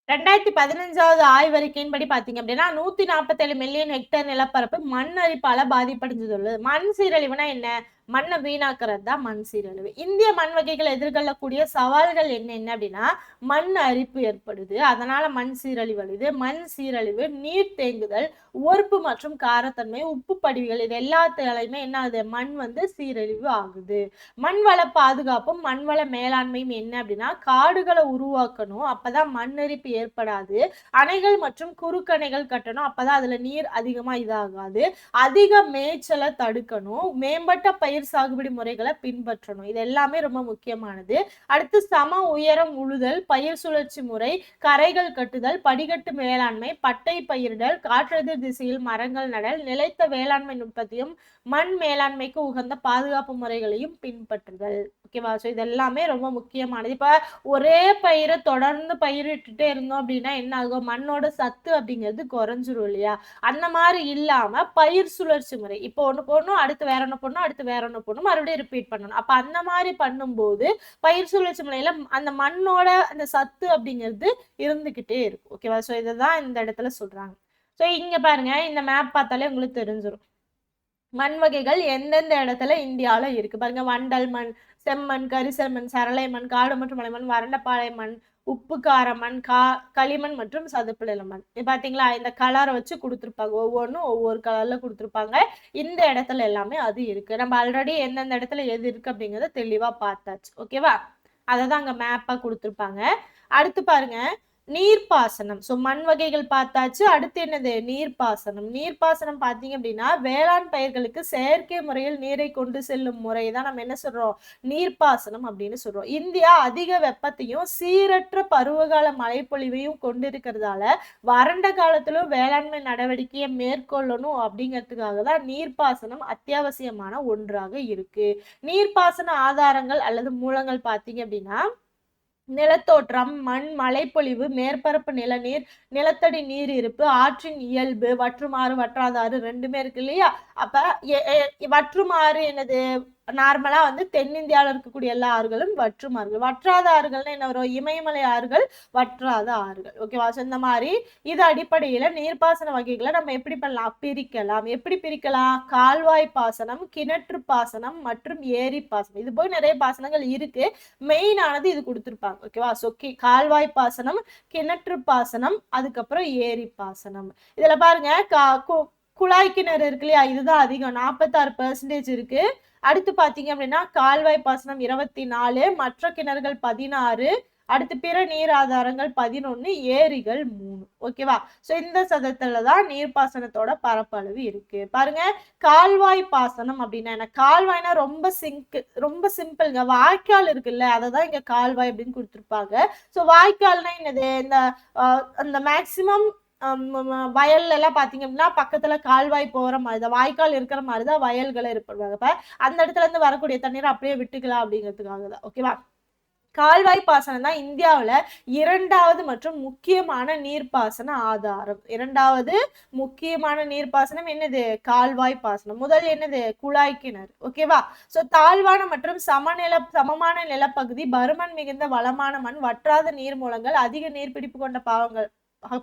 2015 ஆய்வறிக்கையின்படி பாத்தீங்க அப்படின்னா 147 மில்லியன் ஹெக்டேர் நிலப்பரப்பு மண் அரிப்பால பாதிப்படைஞ்சுள்ளது. மண் சீரழிவுனா என்ன? மண்ணை வீணாக்குறது தான் மண் சீரழிவு. இந்திய மண் வகைகள் எதிர்கொள்ளக்கூடிய சவால்கள் என்ன அப்படின்னா மண் அரிப்பு ஏற்படுது, அதனால மண் சீரழிவு வருது. மண் சீரழிவு, நீர் தேங்குதல், உவர்ப்பு மற்றும் காரத்தன்மை, உப்பு படிவுகள் இது எல்லாத்துலையுமே என்ன ஆகுது? மண் வந்து சீரழிவு ஆகுது. மண் வள பாதுகாப்பும் மண் வள மேலாண்மையும் என்ன அப்படின்னா காடுகளை உருவாக்கணும், அப்பதான் மண் அரிப்பு ஏற்படாது. அணைகள் மற்றும் குறுக்கணைகள் கட்டணும், அப்பதான் அதுல நீர் அதிகமா இதாகாது. அதிக மேய்ச்சலை தடுக்கணும், மேம்பட்ட பயிர் சாகுபடி முறைகளை பின்பற்றணும். இது எல்லாமே ரொம்ப முக்கியமானது. அடுத்து சம உயரம் உழுதல், பயிர் சுழற்சி முறை, கரைகள் கட்டுதல், படிக்கட்டு மேலாண்மை, பட்டை பயிரிடல், காற்றெதிர் திசையில் மரங்கள் நடல், நிலைத்த வேளாண்மை நுட்பத்தையும் மண் மேலாண்மைக்கு உகந்த பாதுகாப்பு முறைகளையும் பின்பற்றுதல். ஓகேவா? ஸோ இது எல்லாமே ரொம்ப முக்கியமானது. இப்ப ஒரே பயிரை தொடர்ந்து பயிரிட்டுட்டே இருந்தோம் அப்படின்னா என்ன ஆகும்? மண்ணோட சத்து அப்படிங்கிறது குறைஞ்சிரும் இல்லையா? அந்த மாதிரி இல்லாம பயிர் சுழற்சி முறை, இப்போ ஒண்ணு போடணும், அடுத்து வேற ஒண்ணு போடணும், அடுத்து வேற ஒண்ணு போடணும், மறுபடியும் ரிப்பீட் பண்ணணும். அப்ப அந்த மாதிரி பண்ணும்போது பயிர் சுழற்சி முறையில அந்த மண்ணோட அந்த சத்து அப்படிங்கிறது இருந்துகிட்டே இருக்கும். ஓகேவா? ஸோ இதுதான் இந்த இடத்துல சொல்றாங்க. ஸோ இங்க பாருங்க, இந்த மேப் பார்த்தாலே உங்களுக்கு தெரிஞ்சிடும் மண் வகைகள் எந்தெந்த இடத்துல இந்தியாவில் இருக்கு பாருங்க. வண்டல் மண், செம்மண், கரிசல் சரளை மண், காடு மற்றும் மலைமண், வறண்டப்பாறை மண், உப்பு கார மண், களிமண் மற்றும் சதுப்பு நில மண். பாத்தீங்களா, இந்த கலரை வச்சு கொடுத்துருப்பாங்க, ஒவ்வொன்றும் ஒவ்வொரு கலர்ல கொடுத்துருப்பாங்க. இந்த இடத்துல எல்லாமே அது இருக்கு. நம்ம ஆல்ரெடி எந்தெந்த இடத்துல எது இருக்கு அப்படிங்கறத தெளிவா பார்த்தாச்சு. ஓகேவா, அதை தான் அங்க மேப்பா கொடுத்துருப்பாங்க. அடுத்து பாருங்க, நீர்ப்பாசனம். ஸோ மண் வகைகள் பார்த்தாச்சு. அடுத்து என்னது, நீர்ப்பாசனம். நீர்ப்பாசனம் பார்த்தீங்க அப்படின்னா வேளாண் பயிர்களுக்கு செயற்கை முறையில் நீரை கொண்டு செல்லும் முறை தான் நம்ம என்ன சொல்றோம், நீர்ப்பாசனம் அப்படின்னு சொல்றோம். இந்தியா அதிக வெப்பத்தையும் சீரற்ற பருவகால மழைப்பொழிவையும் கொண்டிருக்கிறதால வறண்ட காலத்திலும் வேளாண்மை நடவடிக்கையை மேற்கொள்ளணும் அப்படிங்கிறதுக்காக தான் நீர்ப்பாசனம் அத்தியாவசியமான ஒன்றாக இருக்கு. நீர்ப்பாசன ஆதாரங்கள் அல்லது மூலங்கள் பார்த்தீங்க அப்படின்னா நிலத்தோற்றம், மண், மழைப்பொழிவு, மேற்பரப்பு நிலநீர், நிலத்தடி நீர் இருப்பு, ஆற்றின் இயல்பு, வற்றுமாறு வற்றாதாறு ரெண்டுமே இருக்கு இல்லையா. அப்ப வற்றுமாறு என்னது, நார்மலா வந்து தென்னிந்தியாவில் இருக்கக்கூடிய எல்லா ஆறுகளும் வற்றும் ஆறுகள். வற்றாத ஆறுகள்னு என்ன வரும், இமயமலை ஆறுகள், வற்றாத ஆறுகள். ஓகேவா. இந்த மாதிரி இது அடிப்படையில நீர்ப்பாசன வகைகளை நம்ம எப்படி பண்ணலாம், பிரிக்கலாம். எப்படி பிரிக்கலாம், கால்வாய் பாசனம், கிணற்று பாசனம் மற்றும் ஏரி பாசனம். இது போய் நிறைய பாசனங்கள் இருக்கு, மெயினானது இது கொடுத்துருப்பாங்க. ஓகேவா. ஸோ கால்வாய் பாசனம், கிணற்று பாசனம், அதுக்கப்புறம் ஏரி பாசனம். இதுல பாருங்க, குழாய் கிணறு இருக்கு இல்லையா, இதுதான் அதிகம், 46% இருக்கு. அடுத்து பாத்தீங்க அப்படின்னா கால்வாய் பாசனம் 24, மற்ற கிணறுகள் 16, அடுத்து பிற நீர் ஆதாரங்கள் 11, ஏரிகள் 3. ஓகேவா. சோ இந்த சதத்துலதான் நீர்ப்பாசனத்தோட பரப்பளவு இருக்கு. பாருங்க, கால்வாய் பாசனம் அப்படின்னா என்ன, கால்வாய்னா ரொம்ப சிம்பிள்ங்க. வாய்க்கால் இருக்குல்ல, அததான் இங்க கால்வாய் அப்படின்னு கொடுத்துருப்பாங்க. சோ வாய்க்கால்னா என்னது, இந்த மேக்சிமம் வயல்ல எல்லாம் பாத்தீங்க அப்படின்னா பக்கத்துல கால்வாய் போற மாதிரிதான், வாய்க்கால் இருக்கிற மாதிரிதான் வயல்களை இருப்பாங்க. அந்த இடத்துல இருந்து வரக்கூடிய தண்ணீரை அப்படியே விட்டுக்கலாம் அப்படிங்கிறதுக்காக தான். ஓகேவா. கால்வாய் பாசனம் தான் இந்தியாவில் 2வது மற்றும் முக்கியமான நீர்ப்பாசன ஆதாரம். 2வது முக்கியமான நீர்ப்பாசனம் என்னது, கால்வாய் பாசனம். முதல் என்னது, குழாய் கிணறு. ஓகேவா. சோ தாழ்வான மற்றும் சமமான நிலப்பகுதி, பருமன் மிகுந்த வளமான மண், வற்றாத நீர் மூலங்கள், அதிக நீர்பிடிப்பு கொண்ட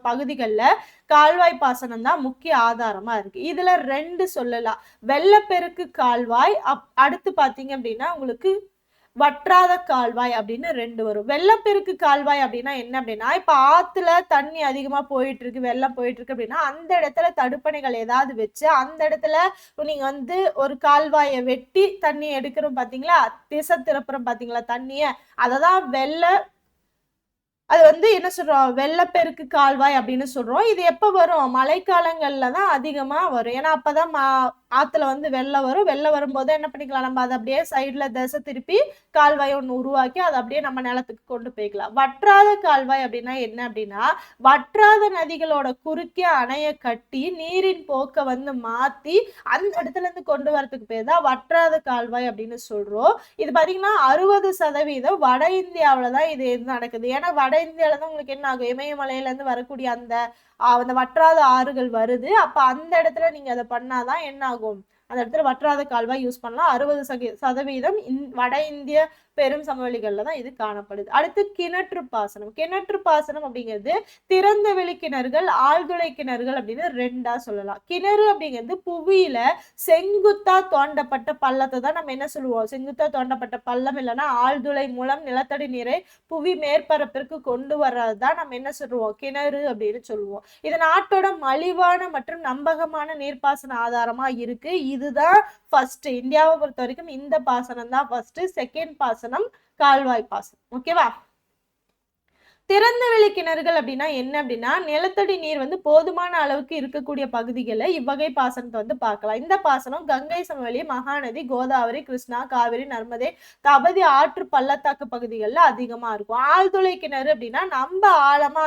பகுதிகளில் கால்வாய் பாசனம் தான் முக்கிய ஆதாரமா இருக்கு. இதுல 2 சொல்லலாம், வெள்ளப்பெருக்கு கால்வாய், அடுத்து பாத்தீங்க அப்படின்னா உங்களுக்கு வற்றாத கால்வாய் அப்படின்னு 2 வரும். வெள்ளப்பெருக்கு கால்வாய் அப்படின்னா என்ன அப்படின்னா, இப்ப ஆத்துல தண்ணி அதிகமா போயிட்டு இருக்கு, வெள்ளம் போயிட்டு இருக்கு அப்படின்னா அந்த இடத்துல தடுப்பணைகள் ஏதாவது வச்சு அந்த இடத்துல நீங்க வந்து ஒரு கால்வாயை வெட்டி தண்ணி எடுக்கிறோம் பாத்தீங்களா, திசை திருப்புறம் பாத்தீங்களா தண்ணிய, அததான் அது வந்து என்ன சொல்றோம், வெள்ளப்பெருக்கு கால்வாய் அப்படின்னு சொல்றோம். இது எப்ப வரும், மழைக்காலங்கள்ல தான் அதிகமா வரும். ஏன்னா அப்பதான் ஆத்துல வந்து வெள்ளம் வரும். வெள்ளம் வரும்போது என்ன பண்ணிக்கலாம், நம்ம அதை அப்படியே சைட்ல திசை திருப்பி கால்வாய் ஒண்ணு உருவாக்கி அதை அப்படியே நம்ம நிலத்துக்கு கொண்டு போய்க்கலாம். வற்றாத கால்வாய் அப்படின்னா என்ன அப்படின்னா, வற்றாத நதிகளோட குறுக்கே அணைய கட்டி நீரின் போக்க வந்து மாத்தி அந்த இடத்துல இருந்து கொண்டு வரதுக்கு பேர் தான் வற்றாத கால்வாய் அப்படின்னு சொல்றோம். இது பாத்தீங்கன்னா 60% வட இந்தியாவில தான் இது நடக்குது. ஏன்னா வட இந்தியாவில தான் உங்களுக்கு என்ன ஆகும், இமயமலையில இருந்து வரக்கூடிய அந்த வற்றாத ஆறுகள் வருது. அப்ப அந்த இடத்துல நீங்க அதை பண்ணாதான் என்ன ஆகும், அந்த இடத்துல வற்றாத கால்வாய் யூஸ் பண்ணலாம். 60% வட இந்திய பெரும் சமவெளிகள்ல தான் இது காணப்படுது. அடுத்து கிணற்று பாசனம். கிணற்று பாசனம் அப்படிங்கிறது திறந்த வெளி கிணறுகள், ஆழ்துளை கிணறுகள் அப்படின்னு 2ஆ சொல்லலாம். கிணறு அப்படிங்கிறது புவியில செங்குத்தா தோண்டப்பட்ட பள்ளத்தை தான் நம்ம என்ன சொல்லுவோம், செங்குத்தா தோண்டப்பட்ட பள்ளம் இல்லைன்னா ஆழ்துளை மூலம் நிலத்தடி நீரை புவி மேற்பரப்பிற்கு கொண்டு வர்றதுதான் நம்ம என்ன சொல்லுவோம், கிணறு அப்படின்னு சொல்லுவோம். இது நாட்டோட மலிவான மற்றும் நம்பகமான நீர்ப்பாசன ஆதாரமா இருக்கு. இதுதான் ஃபர்ஸ்ட், இந்தியாவை பொறுத்த வரைக்கும் இந்த பாசனம் தான் ஃபர்ஸ்ட். செகண்ட் பாசனம் கால்வாய் பாசனம். ஓகேவா. திறந்த வெளி கிணறுகள் அப்படின்னா என்ன அப்படின்னா, நிலத்தடி நீர் வந்து போதுமான அளவுக்கு இருக்கக்கூடிய பகுதிகளை இவ்வகை பாசனத்தை வந்து பார்க்கலாம். இந்த பாசனம் கங்கை சமவெளி, மகாநதி, கோதாவரி, கிருஷ்ணா, காவிரி, நர்மதை, தபதி ஆற்று பள்ளத்தாக்கு பகுதிகளில் அதிகமா இருக்கும். ஆழ்துளை கிணறு அப்படின்னா நம்ம ஆழமா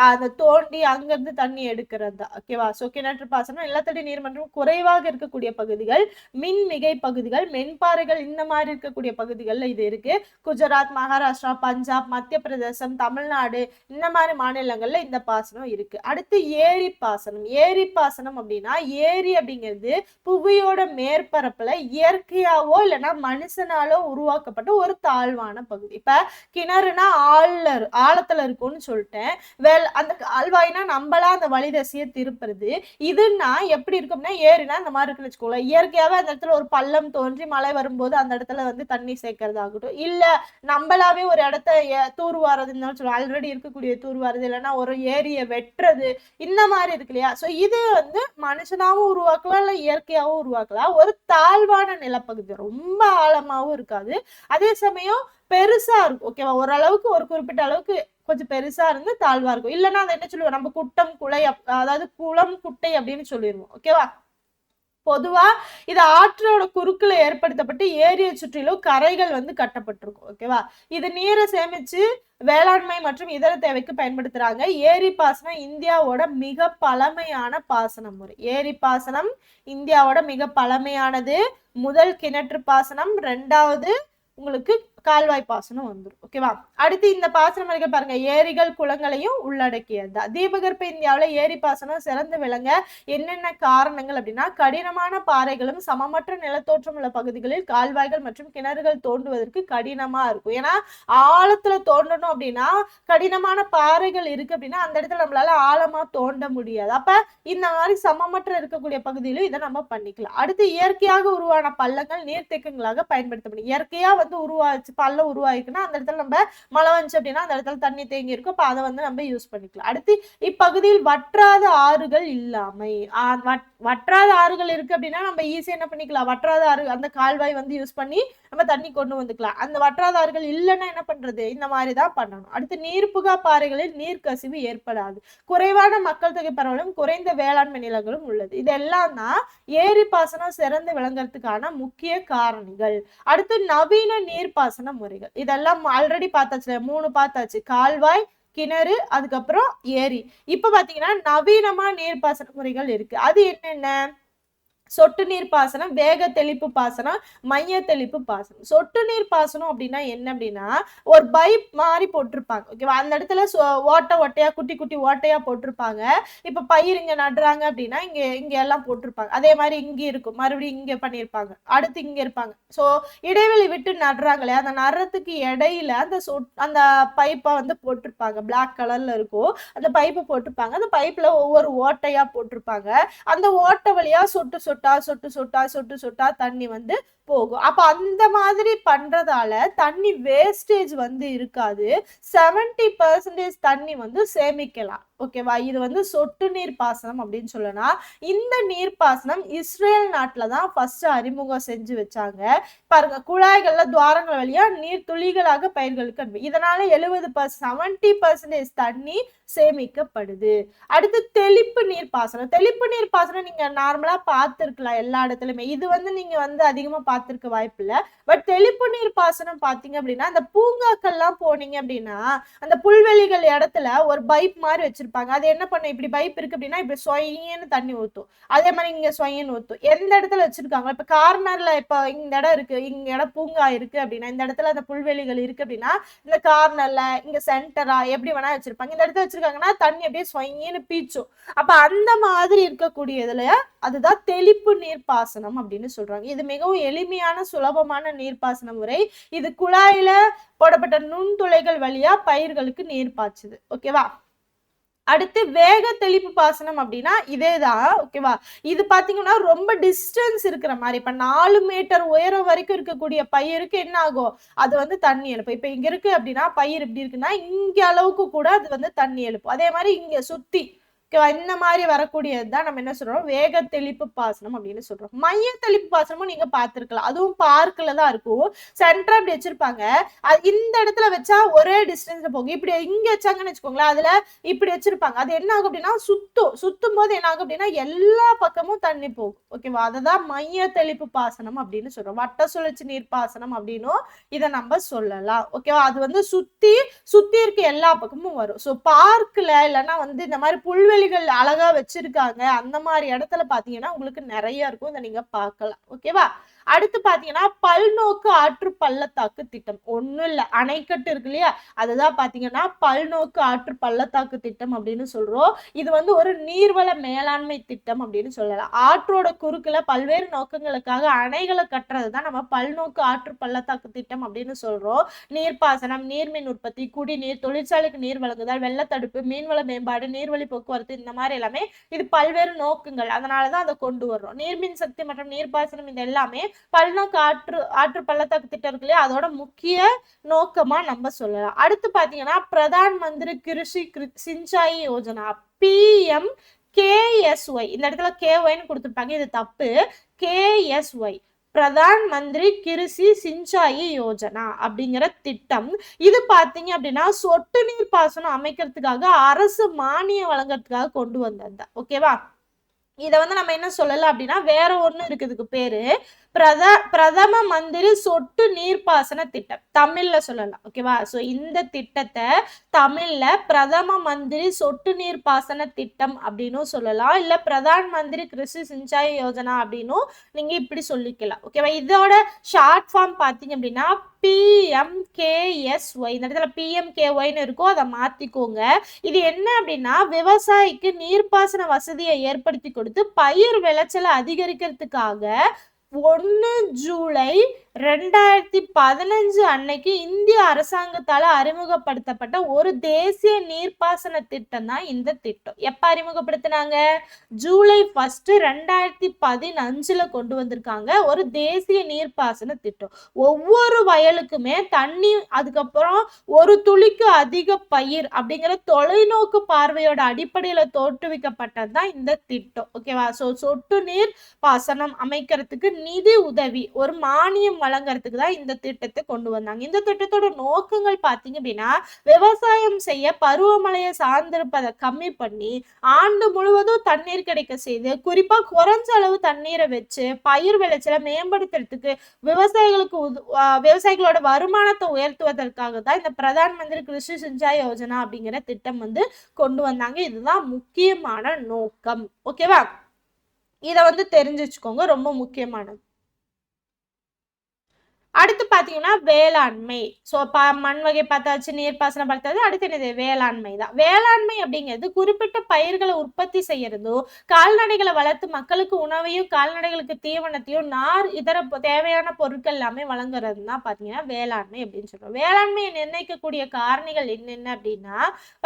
அந்த தோண்டி அங்கிருந்து தண்ணி எடுக்கிறது தான். ஓகேவா. சோ கிணற்று பாசனம் நிலத்தடி நீர் மற்றும் குறைவாக இருக்கக்கூடிய பகுதிகள், மின் மிகை பகுதிகள், மென்பாறைகள் இந்த மாதிரி இருக்கக்கூடிய பகுதிகளில் இது இருக்கு. குஜராத், மகாராஷ்டிரா, பஞ்சாப், மத்திய பிரதேசம், தமிழ்நாடு, தமிழ்நாடு இந்த மாதிரி மாநிலங்கள்ல இந்த பாசனம் இருக்கு. அடுத்து ஏரி பாசனம். ஏரி பாசனம் அப்படின்னா ஏரி அப்படிங்கிறது புவியோட மேற்பரப்புல இயற்கையாவோ இல்லைன்னா மனுஷனாலோ உருவாக்கப்பட்ட ஒரு தாழ்வான பகுதி. இப்ப கிணறுனா ஆழத்துல இருக்கும்னு சொல்லிட்டேன். அந்த கால்வாய்னா நம்மளா அந்த வழிதசையை திருப்புறது. இதுன்னா எப்படி இருக்கும்னா ஏரினா இந்த மாதிரி இருக்குன்னு வச்சுக்கோங்களேன். இயற்கையாவே அந்த இடத்துல ஒரு பள்ளம் தோன்றி மழை வரும்போது அந்த இடத்துல வந்து தண்ணி சேர்க்கறது ஆகட்டும், இல்ல நம்மளாவே ஒரு இடத்த தூர்வாரதுன்னு சொல்லுவோம், ஆல்ரெடி இருக்கக்கூடிய தூர்வாரது, இல்லைன்னா ஒரு ஏரியை வெட்டுறது, இந்த மாதிரி இருக்கு இல்லையா. சோ இது வந்து மனுஷனாவும் உருவாக்கலாம் இல்ல இயற்கையாவும் உருவாக்கலாம். ஒரு தாழ்வான நிலப்பகுதி, ரொம்ப ஆழமாவும் இருக்காது, அதே சமயம் பெருசா இருக்கும். ஓகேவா, ஓரளவுக்கு ஒரு குறிப்பிட்ட அளவுக்கு கொஞ்சம் பெருசா இருந்து தாழ்வா இருக்கும். இல்லைன்னா அதை என்ன சொல்லுவோம் நம்ம குட்டம் குளை, அதாவது குளம் குட்டை அப்படின்னு சொல்லிடுவோம். ஓகேவா. பொதுவா இது ஆற்றோட குறுக்குல ஏற்படுத்தப்பட்டு ஏரியை சுற்றிலும் கரைகள் வந்து கட்டப்பட்டிருக்கும். ஓகேவா. இது நீரை சேமிச்சு வேளாண்மை மற்றும் இதர தேவைக்கு பயன்படுத்துறாங்க. ஏரி பாசனம் இந்தியாவோட மிக பழமையான பாசன முறை. ஏரி பாசனம் இந்தியாவோட மிக பழமையானது. முதல் கிணற்று பாசனம், 2வது உங்களுக்கு கால்வாய் பாசனம் வந்துடும். ஓகேவா. அடுத்து இந்த பாசன முறைகள் பாருங்க, ஏரிகள் குளங்களையும் உள்ளடக்கியது. தீபகற்ப இந்தியாவில ஏரி பாசனம் சிறந்து விளங்க என்னென்ன காரணங்கள் அப்படின்னா, கடினமான பாறைகளும் சமமற்ற நிலத்தோற்றம் உள்ள பகுதிகளில் கால்வாய்கள் மற்றும் கிணறுகள் தோண்டுவதற்கு கடினமா இருக்கும். ஏன்னா ஆழத்துல தோண்டணும் அப்படின்னா கடினமான பாறைகள் இருக்கு அப்படின்னா அந்த இடத்துல நம்மளால ஆழமா தோண்ட முடியாது. அப்ப இந்த மாதிரி சமமற்ற இருக்கக்கூடிய பகுதியிலும் இதை நம்ம பண்ணிக்கலாம். அடுத்து இயற்கையாக உருவான பள்ளங்கள் நீர்த்தேக்கங்களாக பயன்படுத்தப்படும். இயற்கையா வந்து உருவாச்சு பள்ளம் உருவாயிருக்குன்னா அந்த இடத்துல நம்ம மழை வந்துச்சு அப்படின்னா அந்த இடத்துல தண்ணி தேங்கி இருக்கும். அப்ப அதை வந்து நம்ம யூஸ் பண்ணிக்கலாம். அடுத்து இப்பகுதியில் வற்றாத ஆறுகள் இல்லாமை. வற்றாத ஆறுகள் இருக்கு அப்படின்னா நம்ம ஈஸியா என்ன பண்ணிக்கலாம், வற்றாத ஆறு அந்த கால்வாய் வந்து யூஸ் பண்ணி நம்ம தண்ணி கொண்டு வந்துக்கலாம். அந்த வற்றாத ஆறுகள் இல்லைன்னா என்ன பண்றது, இந்த மாதிரிதான் பண்ணணும். அடுத்து நீர்ப்புகா பாறைகளில் நீர்க்கசிவு ஏற்படாது. குறைவான மக்கள் தொகை பரவலும் குறைந்த வேளாண்மை நிலங்களும் உள்ளது. இதெல்லாம் தான் ஏரி பாசனம் சிறந்து விளங்குறதுக்கான முக்கிய காரணிகள். அடுத்து நவீன நீர்ப்பாசன முறைகள். இதெல்லாம் ஆல்ரெடி பார்த்தாச்சு, 3 பார்த்தாச்சு, கால்வாய், கிணறு, அதுக்கப்புறம் ஏரி. இப்ப பாத்தீங்கன்னா நவீனமா நீர்ப்பாசன முறைகள் இருக்கு. அது என்னென்ன, சொட்டு நீர் பாசனம், வேக தெளிப்பு பாசனம், மைய தெளிப்பு பாசனம். சொட்டு நீர் பாசனம் அப்படின்னா என்ன அப்படின்னா ஒரு பைப் மாதிரி போட்டிருப்பாங்க. ஓகேவா. அந்த இடத்துல ஓட்டையா குட்டி குட்டி ஓட்டையா போட்டிருப்பாங்க. இப்ப பயிர் இங்க நடுறாங்க அப்படின்னா இங்க எல்லாம் போட்டிருப்பாங்க. அதே மாதிரி இங்க இருக்கும், மறுபடியும் இங்க பண்ணிருப்பாங்க, அடுத்து இங்க இருப்பாங்க. சோ இடைவெளி விட்டு நடுறாங்களே, அந்த நடுறதுக்கு இடையில அந்த பைப்பை வந்து போட்டிருப்பாங்க. பிளாக் கலர்ல இருக்கும், அந்த பைப்பை போட்டிருப்பாங்க. அந்த பைப்ல ஒவ்வொரு ஓட்டையா போட்டிருப்பாங்க. அந்த ஓட்டை வழியா சொட்டு சொட்டா தண்ணி வந்து போகும். அப்ப அந்த மாதிரி பண்றதால தண்ணி வேஸ்டேஜ் வந்து இருக்காது. 70% தண்ணி வந்து சேமிக்கலாம். ஓகேவா. இது வந்து சொட்டு நீர் பாசனம் அப்படின்னு சொல்லலாம். இந்த நீர் பாசனம் இஸ்ரேல் நாட்டுலதான் ஃபர்ஸ்ட் அறிமுகம் செஞ்சு வச்சாங்க. பாருங்க, குழாய்கள்ல துவாரங்கள் வழியா நீர் துளிகளாக பயிர்களுக்கு அனுப்பி, இதனால 70% தண்ணி சேமிக்கப்படுது. அடுத்து தெளிப்பு நீர் பாசனம். தெளிப்பு நீர் பாசனம் நீங்க நார்மலா பார்த்திருக்கலாம் எல்லா இடத்துலயுமே. இது வந்து நீங்க வந்து அதிகமா பார்த்திருக்க வாய்ப்பு இல்ல. பட் தெளிப்பு நீர் பாசனம் பாத்தீங்க அப்படின்னா அந்த பூங்காக்கள்லாம் போனீங்க அப்படின்னா அந்த புல்வெளிகள் இடத்துல ஒரு பைப் மாதிரி வச்சிருப்பாங்க. அது என்ன பண்ணும், இப்படி பைப் இருக்கு அப்படின்னா இப்படி சொயின்னு தண்ணி ஊத்தும், அதே மாதிரி இங்க சொயின்னு ஊத்தும். எந்த இடத்துல வச்சிருக்காங்க, இப்ப கார்னர்ல இப்ப இந்த இடம் இருக்கு, இங்க இடம் பூங்கா இருக்கு அப்படின்னா இந்த இடத்துல அந்த புல்வெளிகள் இருக்கு அப்படின்னா இந்த கார்னர்ல இங்க சென்டரா எப்படி வேணா வச்சிருப்பாங்க. இந்த இடத்துல வச்சிருக்காங்கன்னா தண்ணி அப்படியே சொயின்னு பீச்சும். அப்ப அந்த மாதிரி இருக்கக்கூடியதுல அதுதான் தெளிப்பு நீர் பாசனம் அப்படின்னு சொல்றாங்க. இது மிகவும் எளிமையான சுலபமான நீர்ப்பாசன முறை. இது குழாயில போடப்பட்ட நுண்துளைகள் வழியா பயிர்களுக்கு நீர் பாய்ச்சுது. ஓகேவா. அடுத்து வேக தெளிப்பு பாசனம் அப்படின்னா இதேதான். ஓகேவா. இது பாத்தீங்கன்னா ரொம்ப டிஸ்டன்ஸ் இருக்கிற மாதிரி, இப்ப 4 மீட்டர் உயரம் வரைக்கும் இருக்கக்கூடிய பயிருக்கு என்ன ஆகும், அது வந்து தண்ணி எழுப்பும். இப்ப இங்க இருக்கு அப்படின்னா பயிர் இப்படி இருக்குன்னா இங்க அளவுக்கு கூட அது வந்து தண்ணி எழுப்பும். அதே மாதிரி இங்க சுத்தி இந்த மாதிரி வரக்கூடியதுதான் நம்ம என்ன சொல்றோம், வேக தெளிப்பு பாசனம் அப்படின்னு சொல்றோம். மைய தெளிப்பு பாசனமும் நீங்க பார்த்திருக்கலாம். அதுவும் பார்க்ல தான் இருக்கும். சென்டரா இப்படி வச்சிருப்பாங்க. இந்த இடத்துல வச்சா ஒரே டிஸ்டன்ஸ்ல போகும். இப்படி இங்க வச்சாங்கன்னு வச்சுக்கோங்களேன், அதுல இப்படி வச்சிருப்பாங்க. அது என்ன ஆகும் அப்படின்னா சுத்தும் போது என்ன ஆகும் அப்படின்னா எல்லா பக்கமும் தண்ணி போகும். ஓகேவா. அததான் மைய தெளிப்பு பாசனம் அப்படின்னு சொல்றோம். வட்ட சுழற்சி நீர் பாசனம் அப்படின்னும் இதை நம்ம சொல்லலாம். ஓகேவா. அது வந்து சுத்தி இருக்க எல்லா பக்கமும் வரும். சோ பார்க்ல இல்லைன்னா வந்து இந்த மாதிரி புல்வெளி அழகா வச்சிருக்காங்க, அந்த மாதிரி இடத்துல பாத்தீங்கன்னா உங்களுக்கு நிறைய இருக்கும், இதை நீங்க பார்க்கலாம். ஓகேவா. அடுத்து பாத்தீங்கன்னா பல்நோக்கு ஆற்று பள்ளத்தாக்கு திட்டம். ஒண்ணும் இல்ல, அணைக்கட்டு இருக்கு இல்லையா, அதுதான் பாத்தீங்கன்னா பல்நோக்கு ஆற்று பள்ளத்தாக்கு திட்டம் அப்படின்னு சொல்றோம். இது வந்து ஒரு நீர்வள மேலாண்மை திட்டம் அப்படின்னு சொல்லலாம். ஆற்றோட குறுக்குல பல்வேறு நோக்கங்களுக்காக அணைகளை கட்டுறதுதான் நம்ம பல்நோக்கு ஆற்று பள்ளத்தாக்கு திட்டம் அப்படின்னு சொல்றோம். நீர்ப்பாசனம், நீர்மின் உற்பத்தி, குடிநீர், தொழிற்சாலைக்கு நீர் வழங்குதல், வெள்ளத்தடுப்பு, மீன்வள மேம்பாடு, நீர்வழி போக்குவரத்து, இந்த மாதிரி எல்லாமே இது பல்வேறு நோக்கங்கள். அதனாலதான் அதை கொண்டு வர்றோம். நீர்மின் சக்தி மற்றும் நீர்ப்பாசனம் இது எல்லாமே பல்நோக்கு ஆற்று பள்ளத்தாக்கு திட்டம் இருக்கு இல்லையா, அதோட முக்கிய நோக்கமா நம்ம சொல்லலாம். அடுத்து பாத்தீங்கன்னா பிரதான் மந்திரி கிருஷி சிஞ்சாயி யோஜனா, PMKSY. இந்த இடத்துல KYன்னு கொடுத்துருப்பாங்க, இது தப்பு. KSY, பிரதான் மந்திரி கிருஷி சிஞ்சாயி யோஜனா அப்படிங்கிற திட்டம். இது பாத்தீங்க அப்படின்னா சொட்டு நீர் பாசனம் அமைக்கிறதுக்காக அரசு மானியம் வழங்குறதுக்காக கொண்டு வந்தது. ஓகேவா, இத வந்து நம்ம என்ன சொல்லலாம் அப்படின்னா வேற ஒண்ணு இருக்குதுக்கு பேரு பிரதம மந்திரி சொட்டு நீர்ப்பாசன திட்டம், தமிழ்ல சொல்லலாம். ஓகேவா, சோ இந்த திட்டத்தை தமிழ்ல பிரதம மந்திரி சொட்டு நீர்ப்பாசன திட்டம் அப்படின்னும் சொல்லலாம், இல்ல பிரதான் மந்திரி கிருஷி சிஞ்சாய் யோஜனா அப்படின்னும் நீங்க இப்படி சொல்லிக்கலாம். ஓகேவா, இதோட ஷார்ட் ஃபார்ம் பாத்தீங்க அப்படின்னா PMKSY. இந்த இடத்துல PMKYன்னு இருக்கும், அதை மாத்திக்கோங்க. இது என்ன அப்படின்னா விவசாயிக்கு நீர்ப்பாசன வசதியை ஏற்படுத்தி கொடுத்து பயிர் விளைச்சலை அதிகரிக்கிறதுக்காக 1 ஜூலை 2015 அன்னைக்கு இந்திய அரசாங்கத்தால அறிமுகப்படுத்தப்பட்ட ஒரு தேசிய நீர்ப்பாசன திட்டம் தான் இந்த திட்டம். எப்ப அறிமுகப்படுத்தினாங்க? ஜூலை 1, 2015 கொண்டு வந்திருக்காங்க ஒரு தேசிய நீர்ப்பாசன திட்டம். ஒவ்வொரு வயலுக்குமே தண்ணி, அதுக்கப்புறம் ஒரு துளிக்கு அதிக பயிர் அப்படிங்கிற தொலைநோக்கு பார்வையோட அடிப்படையில தோற்றுவிக்கப்பட்டதுதான் இந்த திட்டம். ஓகேவா, சோ சொட்டு நீர் பாசனம் அமைக்கிறதுக்கு நிதி உதவி, ஒரு மானியம் வழங்குறதுக்கு தான் இந்த திட்டத்தை கொண்டு வந்தாங்க. இந்த திட்டத்தோட நோக்கங்கள் பாத்தீங்க அப்படின்னா விவசாயம் செய்ய பருவமழையை சார்ந்திருப்பதை கம்மி பண்ணி ஆண்டு முழுவதும் தண்ணீர் கிடைக்க செய்து, குறிப்பா குறைஞ்ச அளவு தண்ணீரை வச்சு பயிர் விளைச்சலை மேம்படுத்துறதுக்கு, விவசாயிகளோட வருமானத்தை உயர்த்துவதற்காக தான் இந்த பிரதான் மந்திரி கிருஷி சிஞ்சாய் யோஜனா அப்படிங்கிற திட்டம் வந்து கொண்டு வந்தாங்க. இதுதான் முக்கியமான நோக்கம். ஓகேவா, இத வந்து தெரிஞ்சு வச்சுக்கோங்க, ரொம்ப முக்கியமானது. அடுத்து பாத்தீங்கன்னா வேளாண்மை. சோ மண் வகை பார்த்தாச்சு, நீர்ப்பாசனம் பார்த்தாச்சு, அடுத்து என்னது? வேளாண்மை தான். வேளாண்மை அப்படிங்கிறது குறிப்பிட்ட பயிர்களை உற்பத்தி செய்யறதோ, கால்நடைகளை வளர்த்து மக்களுக்கு உணவையும் கால்நடைகளுக்கு தீவனத்தையும் நார் இதர தேவையான பொருட்கள் எல்லாமே வழங்குறது தான் பாத்தீங்கன்னா வேளாண்மை அப்படின்னு சொல்றோம். வேளாண்மையை நிர்ணயிக்கக்கூடிய காரணிகள் என்னென்ன அப்படின்னா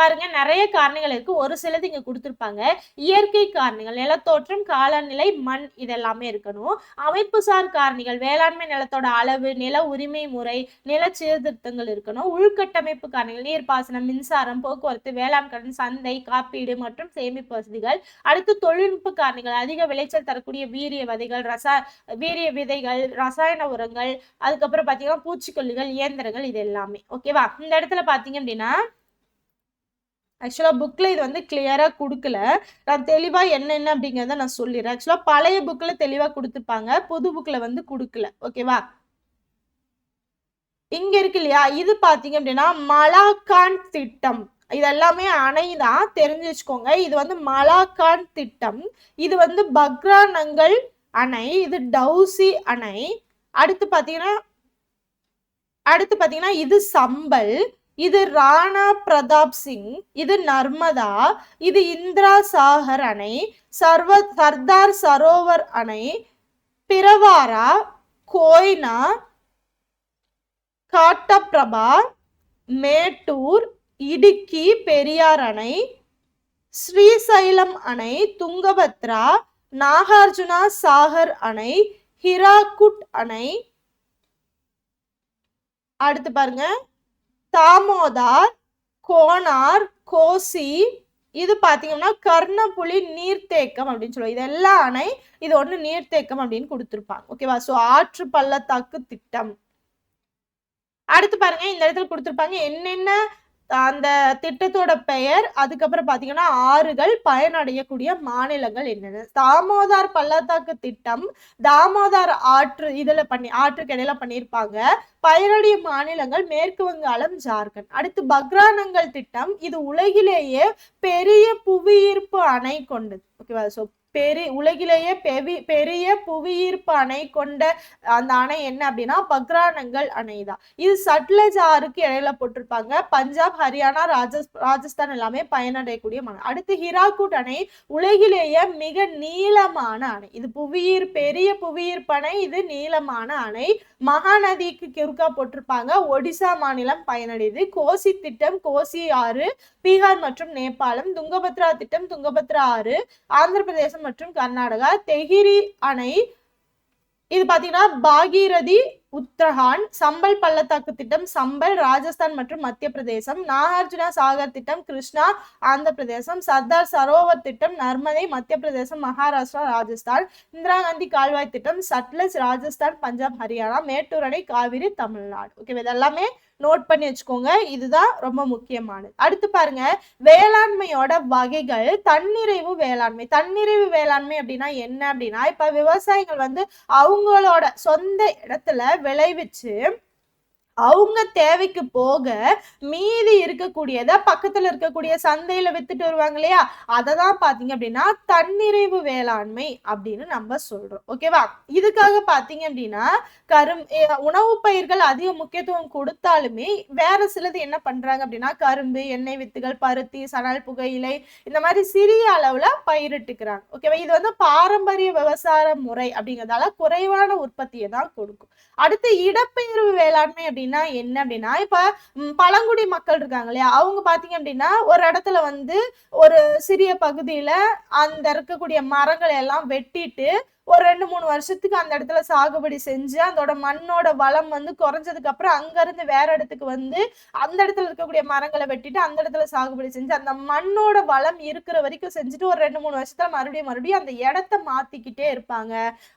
பாருங்க, நிறைய காரணிகள் இருக்கு. ஒரு சிலது இங்க கொடுத்துருப்பாங்க. இயற்கை காரணிகள், நிலத்தோற்றம், காலநிலை, மண், இதெல்லாமே இருக்கணும். அமைப்புசார் காரணிகள், வேளாண்மை நிலத்தோட அளவு, நில உரிமை முறை, நில சீர்திருத்தங்கள் இருக்கணும். உள்கட்டமைப்பு காரணிகள், நீர்ப்பாசனம், மின்சாரம், போக்குவரத்து, வேளாண் கடன், சந்தை, காப்பீடு மற்றும் சேமிப்பு வசதிகள். அடுத்து தொழில்நுட்ப காரணிகள், அதிக விளைச்சல் தரக்கூடிய வீரிய விதைகள், ரசாயன உரங்கள், அதுக்கப்புறம் பாத்தீங்கன்னா பூச்சிக்கொல்லிகள், இயந்திரங்கள், இது எல்லாமே. ஓகேவா, இந்த இடத்துல பாத்தீங்க அப்படின்னா ஆக்சுவலா புக்ல இது வந்து கிளியரா கொடுக்கல, நான் தெளிவா என்னென்ன அப்படிங்கிறத நான் சொல்லிடுறேன். ஆக்சுவலா பழைய புக்ல தெளிவா கொடுத்துருப்பாங்க, புது புக்ல வந்து கொடுக்கல. ஓகேவா, இங்க இருக்கு இல்லையா, இது பாத்தீங்க அப்படின்னா மலாக்கான் திட்டம். இதெல்லாமே அணைதான், தெரிஞ்சு வச்சுக்கோங்க. இது வந்து மலாக்கான் திட்டம், இது வந்து பக்ரானங்கல் அணை, இது டவுசி அணை. அடுத்து பாத்தீங்கன்னா இது சம்பல், இது ராணா பிரதாப் சிங், இது நர்மதா, இது இந்திரா சாகர் அணை, சர்தார் சரோவர் அணை, பிரவாரா, கோய்னா, காட்டப்பிரபா, மேட்டூர், இடுக்கி பெரியார் அணை, ஸ்ரீசைலம் அணை, துங்கபத்ரா, நாகார்ஜுனா சாகர் அணை, ஹிராகுட் அணை. அடுத்து பாருங்க, தாமோதார், கோனார், கோசி, இது பாத்தீங்கன்னா கர்ணப்புலி நீர்த்தேக்கம் அப்படின்னு சொல்லுவோம். இது எல்லா அணை, இது ஒண்ணு நீர்த்தேக்கம் அப்படின்னு கொடுத்திருப்பாங்க. ஓகேவா, சோ ஆற்று பள்ளத்தாக்கு திட்டம். அடுத்து பாருங்க, இந்த இடத்துல கொடுத்திருப்பாங்க என்னென்ன அந்த திட்டத்தோட பெயர், அதுக்கப்புறம் பாத்தீங்கன்னா ஆறுகள், பயனடையக்கூடிய மாநிலங்கள் என்னென்ன. தாமோதார் பள்ளத்தாக்கு திட்டம் தாமோதார் ஆற்று ஆற்றுக்கு இடையில பண்ணியிருப்பாங்க. பயனடைய மாநிலங்கள் மேற்கு வங்காளம், ஜார்க்கண்ட். அடுத்து பக்ரானங்கல் திட்டம், இது உலகிலேயே பெரிய புவியீர்ப்பு அணை கொண்டது. ஓகேவா, சோ உலகிலேயே பெரிய புவியீர்ப்பு அணை கொண்ட அந்த அணை என்ன அப்படின்னா பக்ரானங்கல் அணை தான். இது சட்லஜ் ஆறுக்கு இடையில போட்டிருப்பாங்க. பஞ்சாப், ஹரியானா, ராஜஸ்தான் எல்லாமே பயனடையக்கூடிய மண். அடுத்து ஹிராகுட் அணை உலகிலேயே மிக நீளமான அணை. இது பெரிய புவியீர்ப்பு அணை, இது நீளமான அணை. மகாநதிக்கு குறுக்கா போட்டிருப்பாங்க. ஒடிசா மாநிலம் பயனடையுது. கோசி திட்டம், கோசி ஆறு பீகார் மற்றும் நேபாளம். துங்கபத்ரா திட்டம், துங்கபத்ரா ஆறு ஆந்திர பிரதேசம் மற்றும் கர்நாடகா. தெஹிரி அணை இது பாத்தீங்கன்னா பாகீரதி உத்தரகாண்ட். சம்பல் பள்ளத்தாக்கு திட்டம் சம்பல் ராஜஸ்தான் மற்றும் மத்திய பிரதேசம். நாகார்ஜுனா சாகர் திட்டம் கிருஷ்ணா ஆந்திர பிரதேசம். சர்தார் சரோவர் திட்டம் நர்மதை மத்திய பிரதேசம் மகாராஷ்டிரா ராஜஸ்தான். இந்திரா காந்தி கால்வாய் திட்டம் சட்லஜ் ராஜஸ்தான் பஞ்சாப் ஹரியானா. மேட்டூர் அணை காவிரி தமிழ்நாடு. ஓகே, இதெல்லாமே நோட் பண்ணி வச்சுக்கோங்க. இதுதான் ரொம்ப முக்கியமானது. அடுத்து பாருங்க, வேளாண்மையோட வகைகள். தன்னிறைவு வேளாண்மை. தன்னிறைவு வேளாண்மை அப்படின்னா என்ன அப்படின்னா, இப்ப விவசாயிகள் வந்து அவங்களோட சொந்த இடத்துல விளைவிச்சு அவங்க தேவைக்கு போக மீதி இருக்கக்கூடியத பக்கத்துல இருக்கக்கூடிய சந்தையில வித்துட்டு வருவாங்க இல்லையா, அததான் பாத்தீங்க அப்படின்னா தன்னிறைவு வேளாண்மை அப்படின்னு நம்ம சொல்றோம். ஓகேவா? இதுக்காக பாத்தீங்க அப்படின்னா உணவு பயிர்கள் அதிக முக்கியத்துவம் கொடுத்தாலுமே வேற சிலது என்ன பண்றாங்க அப்படின்னா கரும்பு, எண்ணெய் வித்துகள், பருத்தி, சணல், புகையிலை இந்த மாதிரி சிறிய அளவுல பயிரிட்டுக்கிறாங்க. ஓகேவா? இது வந்து பாரம்பரிய விவசாய முறை அப்படிங்கிறதால குறைவான உற்பத்தியை தான் கொடுக்கும். அடுத்து இடப்பெயர்வு வேளாண்மை அப்படின்னா என்ன அப்படின்னா, இப்ப பழங்குடி மக்கள் இருக்காங்க இல்லையா, அவங்க பாத்தீங்க அப்படின்னா ஒரு இடத்துல வந்து ஒரு சிறிய பகுதியில அந்த இருக்கக்கூடிய மரங்களை எல்லாம் வெட்டிட்டு ஒரு 2-3 வருஷத்துக்கு அந்த இடத்துல சாகுபடி செஞ்சு அதோட மண்ணோட வளம் வந்து குறைஞ்சதுக்கு அப்புறம் அங்க இருந்து வேற இடத்துக்கு வந்து அந்த இடத்துல இருக்கக்கூடிய மரங்களை வெட்டிட்டு அந்த இடத்துல சாகுபடி செஞ்சு அந்த மண்ணோட வளம் இருக்கிற வரைக்கும் செஞ்சுட்டு ஒரு 2-3 வருஷத்துல மறுபடியும் அந்த இடத்த மாத்திக்கிட்டே இருப்பாங்க.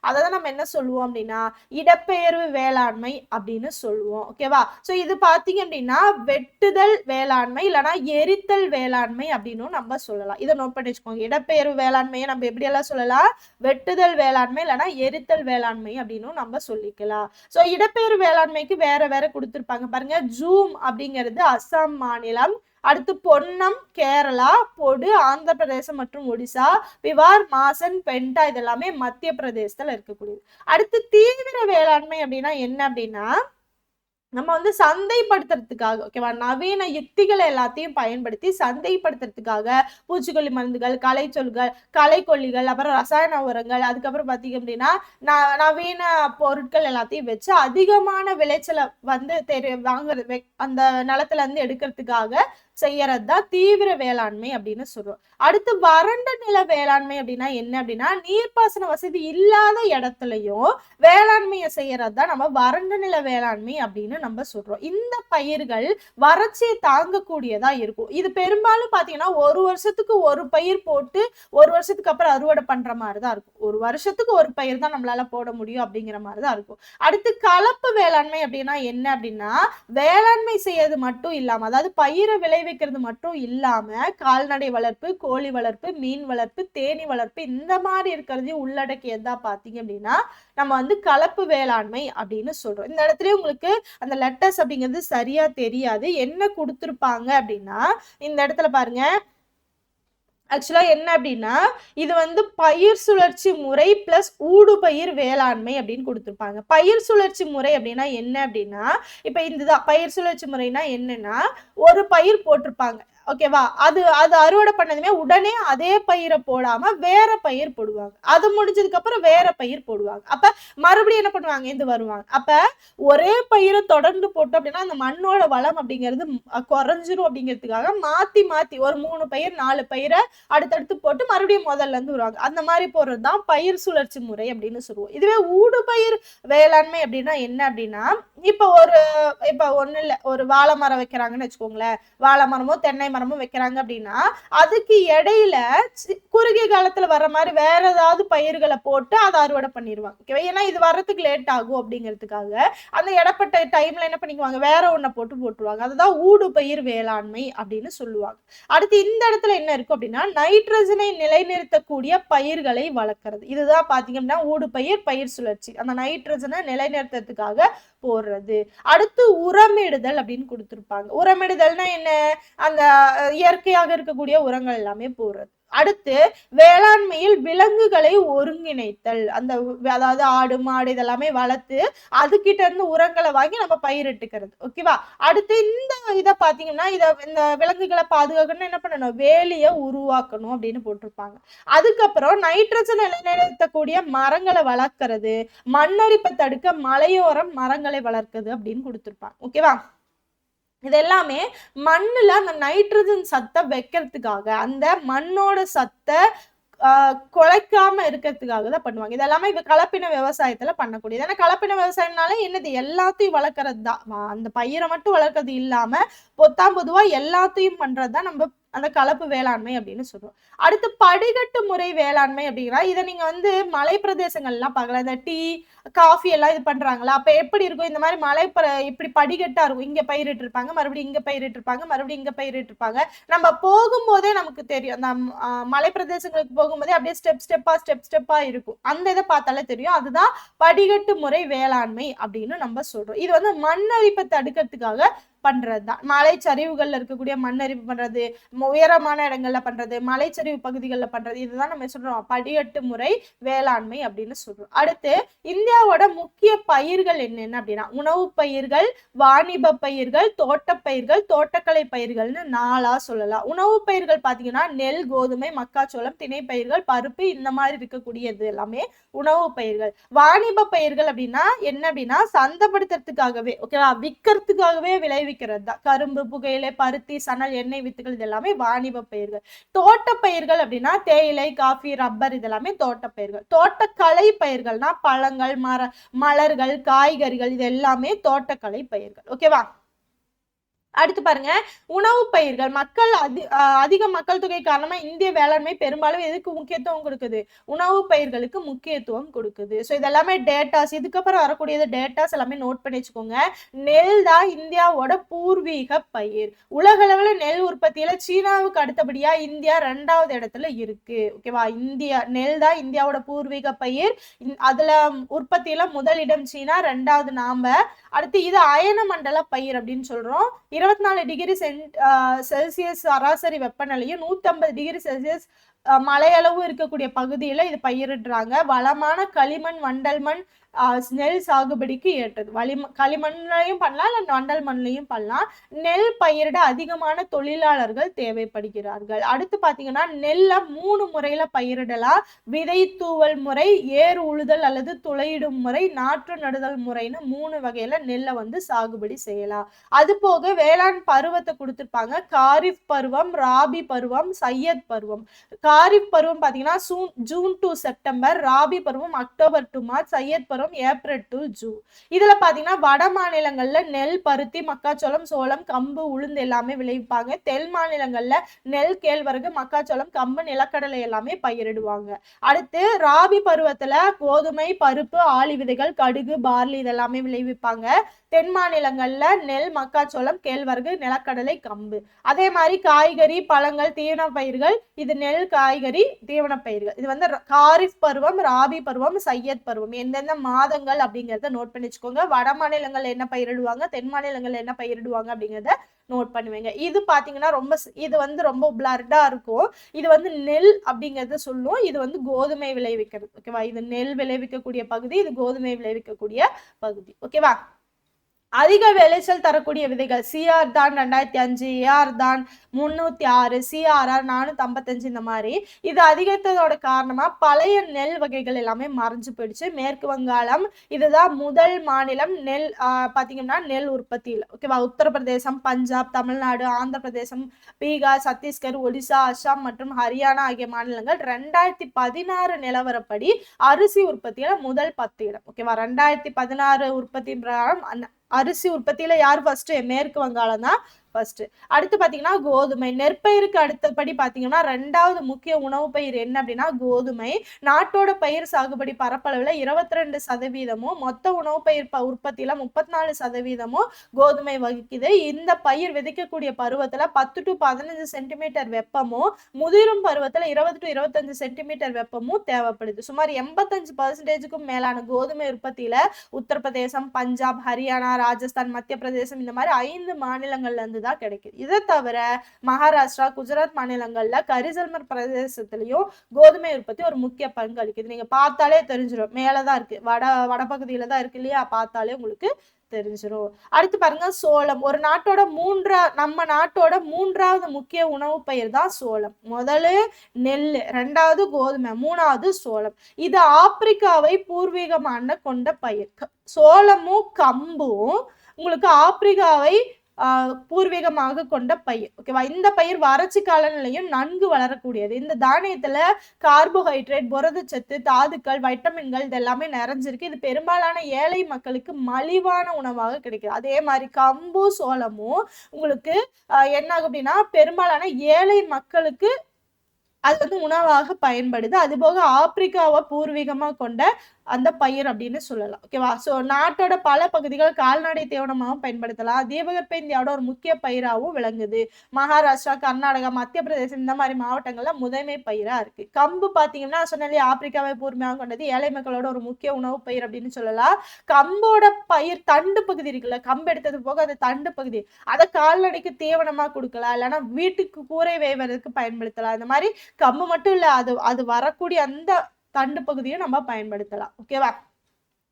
அததான் நம்ம என்ன சொல்லுவோம் அப்படின்னா இடப்பெயர்வு வேளாண்மை அப்படின்னு சொல்லுவோம். ஓகேவா? சோ இது பாத்தீங்க அப்படின்னா வெட்டுதல் வேளாண்மை இல்லைன்னா எரித்தல் வேளாண்மை அப்படின்னு நம்ம சொல்லலாம். இதை நோட் பண்ணி வச்சுக்கோங்க. இடப்பெயர்வு வேளாண்மையை நம்ம எப்படி எல்லாம் சொல்லலாம்? வெட்டுதல் வேளாண்மை இல்லைன்னா எரித்தல் வேளாண்மை அப்படின்னு நம்ம சொல்லிக்கலாம். சோ இடப்பெயர்வு வேளாண்மைக்கு வேற வேற கொடுத்திருப்பாங்க பாருங்க. ஜூம் அப்படிங்கிறது அசாம் மாநிலம். அடுத்து பொன்னம் கேரளா, பொடு ஆந்திர பிரதேசம் மற்றும் ஒடிசா, பிவார், மாசன், பெண்டா இதெல்லாமே மத்திய பிரதேசத்துல இருக்கக்கூடியது. அடுத்து தீவிர வேளாண்மை அப்படின்னா என்ன அப்படின்னா, நம்ம வந்து சந்தைப்படுத்துறதுக்காக ஓகேவா நவீன யுக்திகளை எல்லாத்தையும் பயன்படுத்தி சந்தைப்படுத்துறதுக்காக பூச்சிக்கொல்லி மருந்துகள், களைக்கொல்லிகள், அப்புறம் ரசாயன உரங்கள், அதுக்கப்புறம் பாத்தீங்க அப்படின்னா நவீன பொருட்கள் எல்லாத்தையும் வச்சு அதிகமான விளைச்சலை வந்து வாங்குறது அந்த நிலத்துல இருந்து எடுக்கிறதுக்காக செய்யறதுதான் தீவிர வேளாண்மை அப்படின்னு சொல்றோம். அடுத்து வறண்ட நில வேளாண்மை அப்படின்னா என்ன அப்படின்னா, நீர்ப்பாசன வசதி இல்லாத இடத்துலயும் வேளாண்மையை செய்யறதுதான் நம்ம வறண்ட நில வேளாண்மை அப்படின்னு நம்ம சொல்றோம். இந்த பயிர்கள் வறட்சியை தாங்கக்கூடியதா இருக்கும். இது பெரும்பாலும் பாத்தீங்கன்னா ஒரு வருஷத்துக்கு ஒரு பயிர் போட்டு ஒரு வருஷத்துக்கு அப்புறம் அறுவடை பண்ற மாதிரிதான் இருக்கும். ஒரு வருஷத்துக்கு ஒரு பயிர் தான் நம்மளால போட முடியும் அப்படிங்கிற மாதிரிதான் இருக்கும். அடுத்து கலப்பு வேளாண்மை அப்படின்னா என்ன அப்படின்னா, வேளாண்மை செய்யறது மட்டும் இல்லாம அதாவது பயிரை விளைவிக்கிறது மட்டும் இல்லாம கால்நடை வளர்ப்பு, கோழி வளர்ப்பு, மீன் வளர்ப்பு, தேனி வளர்ப்பு இந்த மாதிரி இருக்கிறதையும் உள்ளடக்கியதா பாத்தீங்க அப்படின்னா நம்ம வந்து கலப்பு வேளாண்மை அப்படின்னு சொல்றோம். இந்த இடத்துல உங்களுக்கு அந்த லெட்டர்ஸ் அப்படிங்கிறது சரியா தெரியாது. என்ன கொடுத்திருப்பாங்க அப்படின்னா இந்த இடத்துல பாருங்க, ஆக்சுவலா என்ன அப்படின்னா இது வந்து பயிர் சுழற்சி முறை பிளஸ் ஊடுபயிர் வேளாண்மை அப்படின்னு கொடுத்திருப்பாங்க. பயிர் சுழற்சி முறை அப்படின்னா என்ன அப்படின்னா, இப்ப இதுதான் பயிர் சுழற்சி முறைனா என்னன்னா, ஒரு பயிர் போட்டிருப்பாங்க ஓகேவா, அது அறுவடை பண்ணதுமே உடனே அதே பயிரை போடாம வேற பயிர் போடுவாங்க. அது முடிஞ்சதுக்கு அப்புறம் வேற பயிர் போடுவாங்க. அப்ப மறுபடியும் என்ன பண்ணுவாங்க, இது வருவாங்க. அப்ப ஒரே பயிரை தொடர்ந்து போட்டோம் அப்படின்னா அந்த மண்ணோட வளம் அப்படிங்கிறது குறைஞ்சிரும். அப்படிங்கிறதுக்காக மாத்தி மாத்தி ஒரு 3 பயிர் 4 பயிரை அடுத்தடுத்து போட்டு மறுபடியும் முதல்ல இருந்து வருவாங்க. அந்த மாதிரி போடுறதுதான் பயிர் சுழற்சி முறை அப்படின்னு சொல்லுவோம். இதுவே ஊடுபயிர் வேளாண்மை அப்படின்னா என்ன அப்படின்னா, இப்ப ஒண்ணு இல்ல, ஒரு வாழை மரம் வைக்கிறாங்கன்னு வச்சுக்கோங்களேன். வாழை மரமோ தென்னை மரமும் வைக்கிறாங்க அப்படின்னா அதுக்கு இடையில குறுகிய காலத்துல வர்ற மாதிரி வேற ஏதாவது பயிர்களை போட்டு அதை அறுவடை பண்ணிடுவாங்க. ஏன்னா இது வர்றதுக்கு லேட் ஆகும் அப்படிங்கிறதுக்காக அந்த இடப்பட்ட டைம்ல என்ன பண்ணிக்குவாங்க, வேற ஒன்ன போட்டுருவாங்க. அதுதான் ஊடு பயிர் வேளாண்மை அப்படின்னு சொல்லுவாங்க. அடுத்து இந்த இடத்துல என்ன இருக்கும் அப்படின்னா, நைட்ரஜனை நிலைநிறுத்தக்கூடிய பயிர்களை வளர்க்கறது. இதுதான் பாத்தீங்க அப்படின்னா ஊடு பயிர் சுழற்சி. அந்த நைட்ரஜனை நிலைநிறுத்தத்துக்காக போடுறது. அடுத்து உரமிடுதல் அப்படின்னு கொடுத்திருப்பாங்க. உரமிடுதல்னா என்ன, அந்த இயற்கையாக இருக்கக்கூடிய உரங்கள் எல்லாமே போடுறது. அடுத்து வேளாண்மையில் விலங்குகளை ஒருங்கிணைத்தல், அதாவது ஆடு மாடு இதெல்லாமே வளர்த்து அதுகிட்ட இருந்து உரங்களை வாங்கி நம்ம பயிரிட்டுக்கிறது. ஓகேவா? அடுத்து இந்த இதை பாத்தீங்கன்னா இந்த விலங்குகளை பாதுகாக்கணும்னு என்ன பண்ணணும், வேலியை உருவாக்கணும் அப்படின்னு போட்டிருப்பாங்க. அதுக்கப்புறம் நைட்ரஜன் நிலைநிறுத்தக்கூடிய மரங்களை வளர்க்கறது, மண்ணரிப்பை தடுக்க மலையோரம் மரங்களை வளர்க்குது அப்படின்னு கொடுத்துருப்பாங்க. ஓகேவா? இது எல்லாமே மண்ணுல அந்த நைட்ரஜன் சத்தை வைக்கிறதுக்காக, அந்த மண்ணோட சத்தை குலைக்காம இருக்கிறதுக்காக தான் பண்ணுவாங்க. இதெல்லாமே கலப்பின விவசாயத்துல பண்ணக்கூடியது. ஏன்னா கலப்பின விவசாயம்னால என்னது, எல்லாத்தையும் வளர்க்கறது தான். அந்த பயிரை மட்டும் வளர்க்கறது இல்லாம பொதுவா எல்லாத்தையும் பண்றதுதான் நம்ம அந்த கலப்பு வேளாண்மை அப்படின்னு சொல்றோம். அடுத்து படிக்கட்டு முறை வேளாண்மை அப்படின்னா, இதை நீங்க மலை பிரதேசங்கள்லாம் பார்க்கலாம். இந்த டீ காஃபி எல்லாம் இது பண்றாங்களா, அப்ப எப்படி இருக்கும், இந்த மாதிரி இப்படி படிக்கட்டா இருக்கும். இங்க பயிரிட்டு இருப்பாங்க, மறுபடியும் இங்க பயிரிட்டு இருப்பாங்க, மறுபடியும் இங்க பயிரிட்டு இருப்பாங்க. நம்ம போகும்போதே நமக்கு தெரியும், அந்த மலை பிரதேசங்களுக்கு போகும்போதே அப்படியே ஸ்டெப் ஸ்டெப்பா இருக்கும். அந்த இதை பார்த்தாலே தெரியும். அதுதான் படிக்கட்டு முறை வேளாண்மை அப்படின்னு நம்ம சொல்றோம். இது மண்ணரிப்பை தடுக்கிறதுக்காக பண்றதுதான். மலைச்சரிவுகள்ல இருக்கக்கூடிய மண்ணரிப்பு பண்றது, உயரமான இடங்கள்ல பண்றது, மலைச்சரிவு பகுதிகளில் பண்றது, இதுதான் நம்ம சொல்றோம் படிக்கட்டு முறை வேளாண்மை அப்படின்னு சொல்றோம். அடுத்து இந்தியாவோட முக்கிய பயிர்கள் என்னென்ன அப்படின்னா, உணவு பயிர்கள், வாணிப பயிர்கள், தோட்டப்பயிர்கள், தோட்டக்கலை பயிர்கள்னு 4ஆ சொல்லலாம். உணவு பயிர்கள் பாத்தீங்கன்னா நெல், கோதுமை, மக்காச்சோளம், திணை பயிர்கள், பருப்பு, இந்த மாதிரி இருக்கக்கூடியது எல்லாமே உணவு பயிர்கள். வாணிப பயிர்கள் அப்படின்னா என்ன அப்படின்னா, சந்தைப்படுத்துறதுக்காகவே, ஓகேவா, விற்கிறதுக்காகவே விளைவிக்கிறது தான். கரும்பு, புகையிலை, பருத்தி, சணல், எண்ணெய் வித்துகள், இது எல்லாமே வாணிப பயிர்கள். தோட்ட பயிர்கள் அப்படின்னா தேயிலை, காஃபி, ரப்பர், இதெல்லாமே தோட்ட பயிர்கள். தோட்டக்கலை பயிர்கள்னா பழங்கள், மலர்கள், காய்கறிகள், இது எல்லாமே தோட்டக்கலை பயிர்கள். ஓகேவா? அடுத்து பாருங்க, உணவு பயிர்கள். அதிக மக்கள் தொகை காரணமா இந்திய வேளாண்மை பெரும்பாலும் எதுக்கு முக்கியத்துவம் கொடுக்குது, உணவு பயிர்களுக்கு முக்கியத்துவம் கொடுக்குது. ஸோ இதெல்லாமே டேட்டாஸ், இதுக்கப்புறம் வரக்கூடியது டேட்டாஸ் எல்லாமே நோட் பண்ணி வச்சுக்கோங்க. நெல் தான் இந்தியாவோட பூர்வீக பயிர். உலக அளவில் நெல் உற்பத்தியில சீனாவுக்கு அடுத்தபடியா இந்தியா 2வது இடத்துல இருக்கு. ஓகேவா? நெல் தான் இந்தியாவோட பூர்வீக பயிர். அதுல உற்பத்தியில முதலிடம் சீனா, 2வது நாம. அடுத்து இது அயன மண்டல பயிர் அப்படின்னு சொல்றோம். 24 டிகிரி செல்சியஸ் சராசரி வெப்பநிலையும் 150 டிகிரி செல்சியஸ் மழையளவு இருக்கக்கூடிய பகுதியில இது பயிரிடுறாங்க. வளமான களிமண், வண்டல் மண் நெல் சாகுபடிக்கு ஏற்றது. களிமண்லையும் பண்ணலாம், இல்ல வண்டல் மண்லையும் பண்ணலாம். நெல் பயிரிட அதிகமான தொழிலாளர்கள் தேவைப்படுகிறார்கள். அடுத்து பாத்தீங்கன்னா நெல்ல 3 முறையில பயிரிடலாம். விதை தூவல் முறை, ஏர் உழுதல் அல்லது துளையிடும் முறை, நாற்று நடுதல் முறைன்னு 3 வகையில நெல்லை சாகுபடி செய்யலாம். அது போக வேளாண் பருவத்தை கொடுத்திருப்பாங்க. காரிஃப் பருவம், ராபி பருவம், சையத் பருவம். காரிஃப் பருவம் பாத்தீங்கன்னா ஜூன் டு செப்டம்பர், ராபி பருவம் அக்டோபர் டு மார்ச், சையத் பருவம் ஏப்ரல் டு ஜூன். இதுல பாத்தீங்கன்னா வட மாநிலங்கள்ல நெல், பருத்தி, மக்காச்சோளம், சோளம், கம்பு, உளுந்து எல்லாமே விளைவிப்பாங்க. தென் மாநிலங்கள்ல நெல், கேழ்வரகு, மக்காச்சோளம், கம்பு, நிலக்கடலை எல்லாமே பயிரிடுவாங்க. அடுத்து ராபி பருவத்துல கோதுமை, பருப்பு, ஆளி விதைகள், கடுகு, பார்லி இதெல்லாமே விளைவிப்பாங்க. தென் மாநிலங்கள்ல நெல், மக்காச்சோளம், கேழ்வரகு, நிலக்கடலை, கம்பு. அதே மாதிரி காய்கறி, பழங்கள், தீவன பயிர்கள், இது நெல், காய்கறி, தீவன பயிர்கள். இது காரிஃப் பருவம், ராபி பருவம், சையத் பருவம். எந்தெந்த மாதங்கள் அப்படிங்கறத நோட் பண்ணி வச்சுக்கோங்க. வட மாநிலங்கள்ல என்ன பயிரிடுவாங்க, தென் மாநிலங்கள்ல என்ன பயிரிடுவாங்க அப்படிங்கறத நோட் பண்ணுவீங்க. இது பாத்தீங்கன்னா இது ரொம்ப பிளர்டா இருக்கும். இது நெல் அப்படிங்கறத சொல்லும். இது கோதுமை விளைவிக்கிறது. ஓகேவா? இது நெல் விளைவிக்கக்கூடிய பகுதி, இது கோதுமை விளைவிக்கக்கூடிய பகுதி. ஓகேவா? அதிக விளைச்சல் தரக்கூடிய விதைகள் சிஆர் தான் 2005, ஏஆர் தான் 306, சிஆர்ஆர் 455, இந்த மாதிரி. இது அதிகரித்ததோட காரணமா பழைய நெல் வகைகள் எல்லாமே மறைஞ்சு போயிடுச்சு. மேற்கு வங்காளம் இதுதான் முதல் மாநிலம் நெல் பாத்தீங்கன்னா நெல் உற்பத்தியில். ஓகேவா? உத்தரப்பிரதேசம், பஞ்சாப், தமிழ்நாடு, ஆந்திர பிரதேசம், பீகார், சத்தீஸ்கர், ஒடிசா, அஸ்ஸாம் மற்றும் ஹரியானா ஆகிய மாநிலங்கள் 2016 நிலவரப்படி அரிசி உற்பத்தியில முதல் 10 இடம். ஓகேவா? 2016 உற்பத்தி பிரகாரம் அரிசி உற்பத்தியில யார் ஃபர்ஸ்ட், மேற்கு வங்காளம் தான் ஃபர்ஸ்ட். அடுத்து பாத்தீங்கன்னா கோதுமை. நெற்பயிருக்கு அடுத்தபடி பாத்தீங்கன்னா 2வது முக்கிய உணவு பயிர் என்ன அப்படின்னா கோதுமை. நாட்டோட பயிர் சாகுபடி பரப்பளவுல 22%, மொத்த உணவு பயிர் உற்பத்தியில 34% கோதுமை வகிக்குது. இந்த பயிர் விதைக்கக்கூடிய பருவத்துல 10 to 15 சென்டிமீட்டர் வெப்பமும், முதிரும் பருவத்துல 20 to 25 சென்டிமீட்டர் வெப்பமும் தேவைப்படுது. சுமார் 85%க்கும் மேலான கோதுமை உற்பத்தியில உத்தரப்பிரதேசம், பஞ்சாப், ஹரியானா, ராஜஸ்தான், மத்திய பிரதேசம் இந்த மாதிரி 5 மாநிலங்கள்ல இருந்து தான் கிடைக்குது. இதை தவிர மகாராஷ்டிரா, குஜராத் மாநிலங்கள்ல கரிசல்மர் பிரதேசத்திலையும் கோதுமை உற்பத்தி ஒரு முக்கிய பங்கு அளிக்குது. நீங்க பார்த்தாலே தெரிஞ்சிடும், மேலதான் இருக்கு, வடபகுதியில தான் இருக்கு இல்லையா, பார்த்தாலே உங்களுக்கு தெரிஞ்சிடும். அடுத்து பாருங்க சோளம். ஒரு நாட்டோட நம்ம நாட்டோட மூன்றாவது முக்கிய உணவு பயிர் தான் சோளம். முதல்ல நெல், ரெண்டாவது கோதுமை, மூணாவது சோளம். இது ஆப்பிரிக்காவை பூர்வீகமான கொண்ட பயிர். சோளமும் கம்பும் உங்களுக்கு ஆப்பிரிக்காவை பூர்வீகமாக கொண்ட பயிர். ஓகேவா? இந்த பயிர் வறட்சி காலநிலையும் நன்கு வளரக்கூடியது. இந்த தானியத்துல கார்போஹைட்ரேட், புரதச்சத்து, தாதுக்கள், வைட்டமின்கள் இது எல்லாமே நிறைஞ்சிருக்கு. இது பெரும்பாலான ஏழை மக்களுக்கு மலிவான உணவாக கிடைக்குது. அதே மாதிரி கம்பு சோளமும் உங்களுக்கு என்ன ஆகும் அப்படின்னா பெரும்பாலான ஏழை மக்களுக்கு அது வந்து உணவாக பயன்படுது. அதுபோக ஆப்பிரிக்காவை பூர்வீகமா கொண்ட அந்த பயிர் அப்படின்னு சொல்லலாம். ஓகேவா? ஸோ நாட்டோட பல பகுதிகள் கால்நடை தீவனமாகவும் பயன்படுத்தலாம். தீபகற்ப இந்தியாவோட ஒரு முக்கிய பயிராகவும் விளங்குது. மகாராஷ்டிரா, கர்நாடகா, மத்திய பிரதேசம் இந்த மாதிரி மாவட்டங்கள்ல முதன்மை பயிரா இருக்கு. கம்பு பாத்தீங்கன்னா சொன்னாலே ஆப்பிரிக்காவை பூர்வீகமாக கொண்டது, ஏழை மக்களோட ஒரு முக்கிய உணவு பயிர் அப்படின்னு சொல்லலாம். கம்போட பயிர் தண்டு பகுதி இருக்குல்ல, கம்பு எடுத்தது போக அது தண்டு பகுதி, அதை கால்நடைக்கு தீவனமா கொடுக்கலாம், இல்லைன்னா வீட்டுக்கு கூரை வேவதற்கு பயன்படுத்தலாம். இந்த மாதிரி கம்பு மட்டும் இல்ல, அது வரக்கூடிய அந்த தண்டு பகுதியும் நம்ம பயன்படுத்தலாம். ஓகேவா?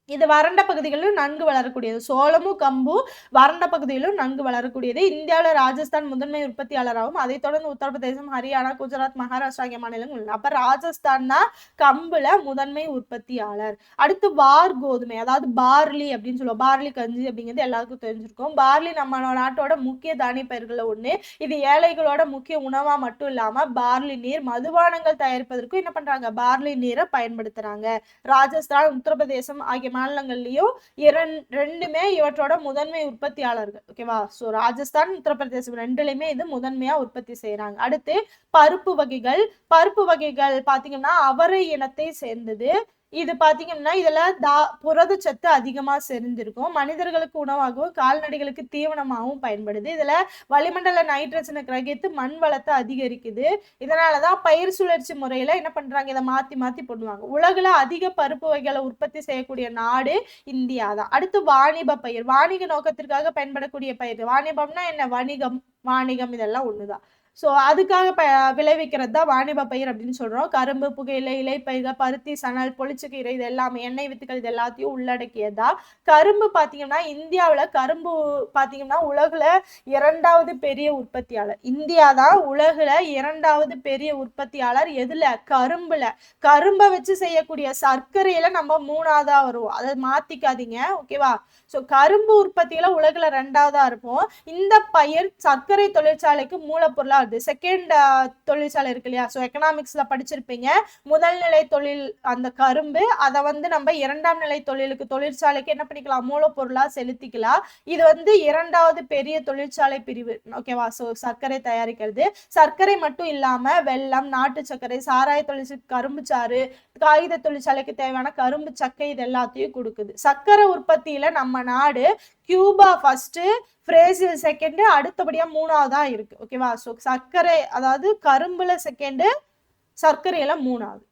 இது வறண்ட பகுதிகளிலும் நன்கு வளரக்கூடியது. சோளமும் கம்பும் வறண்ட பகுதியிலும் நன்கு வளரக்கூடியது. இந்தியாவில் ராஜஸ்தான் முதன்மை உற்பத்தியாளராகவும், அதை தொடர்ந்து உத்தரப்பிரதேசம், ஹரியானா, குஜராத், மகாராஷ்டிரா ஆகிய மாநிலங்கள் உள்ளன. அப்ப ராஜஸ்தான் தான் கம்புல முதன்மை உற்பத்தியாளர். அடுத்து வார் கோதுமை, அதாவது பார்லி அப்படின்னு சொல்லுவோம். பார்லி கஞ்சி அப்படிங்கிறது எல்லாருக்கும் தெரிஞ்சிருக்கும். பார்லி நம்ம நாட்டோட முக்கிய தானிய பயிர்கள ஒண்ணு. இது ஏழைகளோட முக்கிய உணவா மட்டும் இல்லாம பார்லி நீர் மதுபானங்கள் தயாரிப்பதற்கும் என்ன பண்றாங்க, பார்லி நீரை பயன்படுத்துறாங்க. ராஜஸ்தான், உத்தரப்பிரதேசம் ஆகிய மாநிலங்கள்லயும் ரெண்டுமே இவற்றோட முதன்மை உற்பத்தியாளர்கள். ஓகேவா? சோ ராஜஸ்தான், உத்தரப்பிரதேசம் ரெண்டுலயுமே இது முதன்மையா உற்பத்தி செய்யறாங்க. அடுத்து பருப்பு வகைகள். பருப்பு வகைகள் பாத்தீங்கன்னா அவரை இனத்தை சேர்ந்தது. இது பாத்தீங்கன்னா இதுல புரதச்சத்து அதிகமா செறிஞ்சிருக்கும். மனிதர்களுக்கு உணவாகவும் கால்நடைகளுக்கு தீவனமாகவும் பயன்படுது. இதுல வளிமண்டல நைட்ரஜனை கிரகித்து மண் வளத்தை அதிகரிக்குது. இதனாலதான் பயிர் சுழற்சி முறையில என்ன பண்றாங்க, இதை மாத்தி மாத்தி போடுவாங்க. உலகுல அதிக பருப்பு வகைகளை உற்பத்தி செய்யக்கூடிய நாடு இந்தியா தான். அடுத்து வாணிப பயிர். வாணிக நோக்கத்திற்காக பயன்படக்கூடிய பயிர். வாணிபம்னா என்ன, வணிகம், வாணிகம் இதெல்லாம் ஒண்ணுதான். ஸோ அதுக்காக விளைவிக்கிறது தான் வாணிப பயிர் அப்படின்னு சொல்றோம். கரும்பு, புகையிலை, இலைப்பயிர்கள், பருத்தி, சணல், பொளிச்சக்கீரை இது எல்லாமே, எண்ணெய் வித்துக்கள் இது எல்லாத்தையும் உள்ளடக்கியதா. கரும்பு பாத்தீங்கன்னா இந்தியாவில் கரும்பு பாத்தீங்கன்னா உலகுல 2வது பெரிய உற்பத்தியாளர். இந்தியா தான் உலகுல 2வது பெரிய உற்பத்தியாளர். எதுல? கரும்புல. கரும்பை வச்சு செய்யக்கூடிய சர்க்கரையில நம்ம 3வதா வருவோம். அதை மாத்திக்காதீங்க. ஓகேவா? ஸோ கரும்பு உற்பத்தியில உலகுல 2வதா இருப்போம். இந்த பயிர் சர்க்கரை தொழிற்சாலைக்கு மூலப்பொருளா செகண்ட் தொழிற்சாலை இருக்கு இல்லையா, ஸோ எக்கனாமிக்ஸ்ல படிச்சிருப்பீங்க. முதல் நிலை தொழில் அந்த கரும்பு, அதை வந்து நம்ம 2ஆம் நிலை தொழிற்சாலைக்கு என்ன பண்ணிக்கலாம், மூலப்பொருளா செலுத்திக்கலாம். இது வந்து 2வது பெரிய தொழிற்சாலை பிரிவு. ஓகேவா? ஸோ சர்க்கரை தயாரிக்கிறது. சர்க்கரை மட்டும் இல்லாம வெல்லம், நாட்டு சர்க்கரை, சாராய தொழிற்சாலை, கரும்பு சாறு, காகித தொழிற்சாலைக்கு தேவையான கரும்பு சக்கை இது எல்லாத்தையும் கொடுக்குது. சர்க்கரை உற்பத்தியில நம்ம நாடு கியூபா ஃபர்ஸ்ட், பிரேசில் செகண்ட், அடுத்தபடியா 3வதா இருக்கு. ஓகேவா? சோ சர்க்கரை அதாவது கரும்புல செகண்ட், சர்க்கரையில 3வது.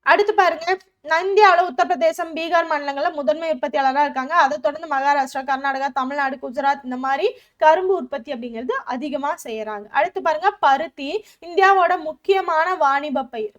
அடுத்து பாருங்க, இந்தியாவில் உத்தரப்பிரதேசம், பீகார் மாநிலங்கள்ல முதன்மை உற்பத்தியாளராக இருக்காங்க. அதை தொடர்ந்து மகாராஷ்டிரா, கர்நாடகா, தமிழ்நாடு, குஜராத் இந்த மாதிரி கரும்பு உற்பத்தி அப்படிங்கிறது அதிகமா செய்யறாங்க. அடுத்து பாருங்க பருத்தி. இந்தியாவோட முக்கியமான வாணிப பயிர்.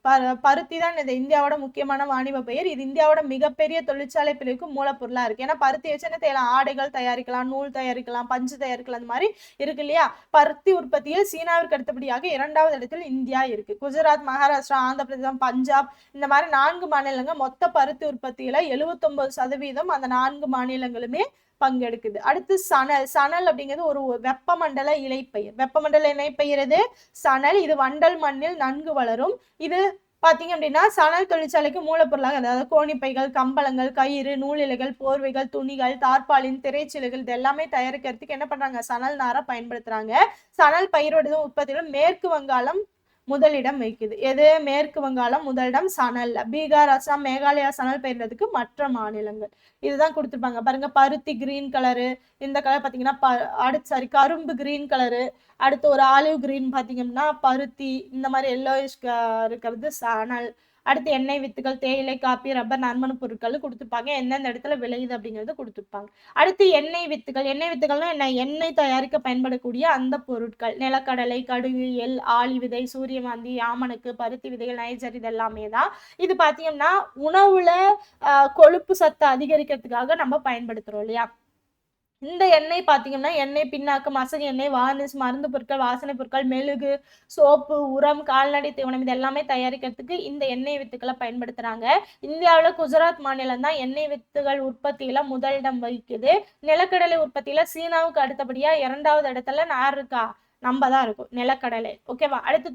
பருத்தி தான் இது இந்தியாவோட முக்கியமான வாணிப பயிர். இது இந்தியாவோட மிகப்பெரிய தொழிற்சாலை பிரிவுக்கு மூலப்பொருளா இருக்கு. ஏன்னா பருத்தி வச்சு என்ன செய்யலாம், ஆடைகள் தயாரிக்கலாம், நூல் தயாரிக்கலாம், பஞ்சு தயாரிக்கலாம், அந்த மாதிரி இருக்கு இல்லையா. பருத்தி உற்பத்தியில் சீனாவிற்கு அடுத்தபடியாக 2வது இடத்தில் இந்தியா இருக்கு. குஜராத், மகாராஷ்டிரா, ஆந்திர பிரதேசம், பஞ்சாப் இந்த மாதிரி 4 மாநிலங்கள் மொத்த பருத்தி உற்பத்தியில 79% அந்த 4 மாநிலங்களுமே பங்கெடுக்குது. அடுத்து சணல். சணல் அப்படிங்கிறது ஒரு வெப்பமண்டல இலைப்பயிர். வெப்பமண்டல இலைப்பயிர் இது சணல். இது வண்டல் மண்ணில் நன்கு வளரும். இது பாத்தீங்க அப்படின்னா சணல் தொழிற்சாலைக்கு மூலப்பொருளாக, அதாவது கோணிப்பைகள், கம்பளங்கள், கயிறு, நூல் இலைகள், போர்வைகள், துணிகள், தார்பாலின், திரைச்சீலைகள் இது எல்லாமே தயாரிக்கிறதுக்கு என்ன பண்றாங்க, சணல் நாரை பயன்படுத்துறாங்க. சணல் பயிரோட உற்பத்தியிலும் மேற்கு வங்காளம் முதலிடம் வைக்குது. எது? மேற்கு வங்காளம் முதலிடம் சணல்ல. பீகார், அசாம், மேகாலயா சணல் பயிர்றதுக்கு மற்ற மாநிலங்கள். இதுதான் கொடுத்துருப்பாங்க பாருங்க. பருத்தி கிரீன் கலரு, இந்த கலர் பாத்தீங்கன்னா கரும்பு கிரீன் கலரு, அடுத்து ஒரு ஆலிவ் கிரீன் பாத்தீங்கன்னா பருத்தி, இந்த மாதிரி எல்லோயிஷ் இருக்கிறது சணல். அடுத்து எண்ணெய் வித்துகள், தேயிலை, காப்பி, ரப்பர், நறுமண பொருட்கள் கொடுத்துருப்பாங்க. எந்தெந்த இடத்துல விளையுது அப்படிங்கிறது கொடுத்துருப்பாங்க. அடுத்து எண்ணெய் வித்துகள். எண்ணெய் வித்துகள்னா என்ன? எண்ணெய் தயாரிக்க பயன்படக்கூடிய அந்த பொருட்கள். நிலக்கடலை, கடுகு, எள், ஆளி விதை, சூரியகாந்தி, ஆமணக்கு, பருத்தி விதைகள், நைஜர், இது எல்லாமே தான். இது பாத்தீங்கன்னா உணவுல கொழுப்பு சத்தை அதிகரிக்கிறதுக்காக நம்ம பயன்படுத்துறோம் இல்லையா? இந்த எண்ணெய் பாத்தீங்கன்னா எண்ணெய், பின்னாக்கு, மசகு எண்ணெய், வார்னிஷ், மருந்து பொருட்கள், வாசனை பொருட்கள், மெழுகு, சோப்பு, உரம், கால்நடை தீவனம் இது எல்லாமே தயாரிக்கிறதுக்கு இந்த எண்ணெய் வித்துக்களை பயன்படுத்துறாங்க. இந்தியாவில் குஜராத் மாநிலம் தான் எண்ணெய் வித்துகள் உற்பத்தியில முதலிடம் வகிக்குது. நிலக்கடலை உற்பத்தியில சீனாவுக்கு அடுத்தபடியா 2வது இடத்துல யார் இருக்கா? நம்ம தான் இருக்கும், நிலக்கடலை. ஓகேவா? அடுத்து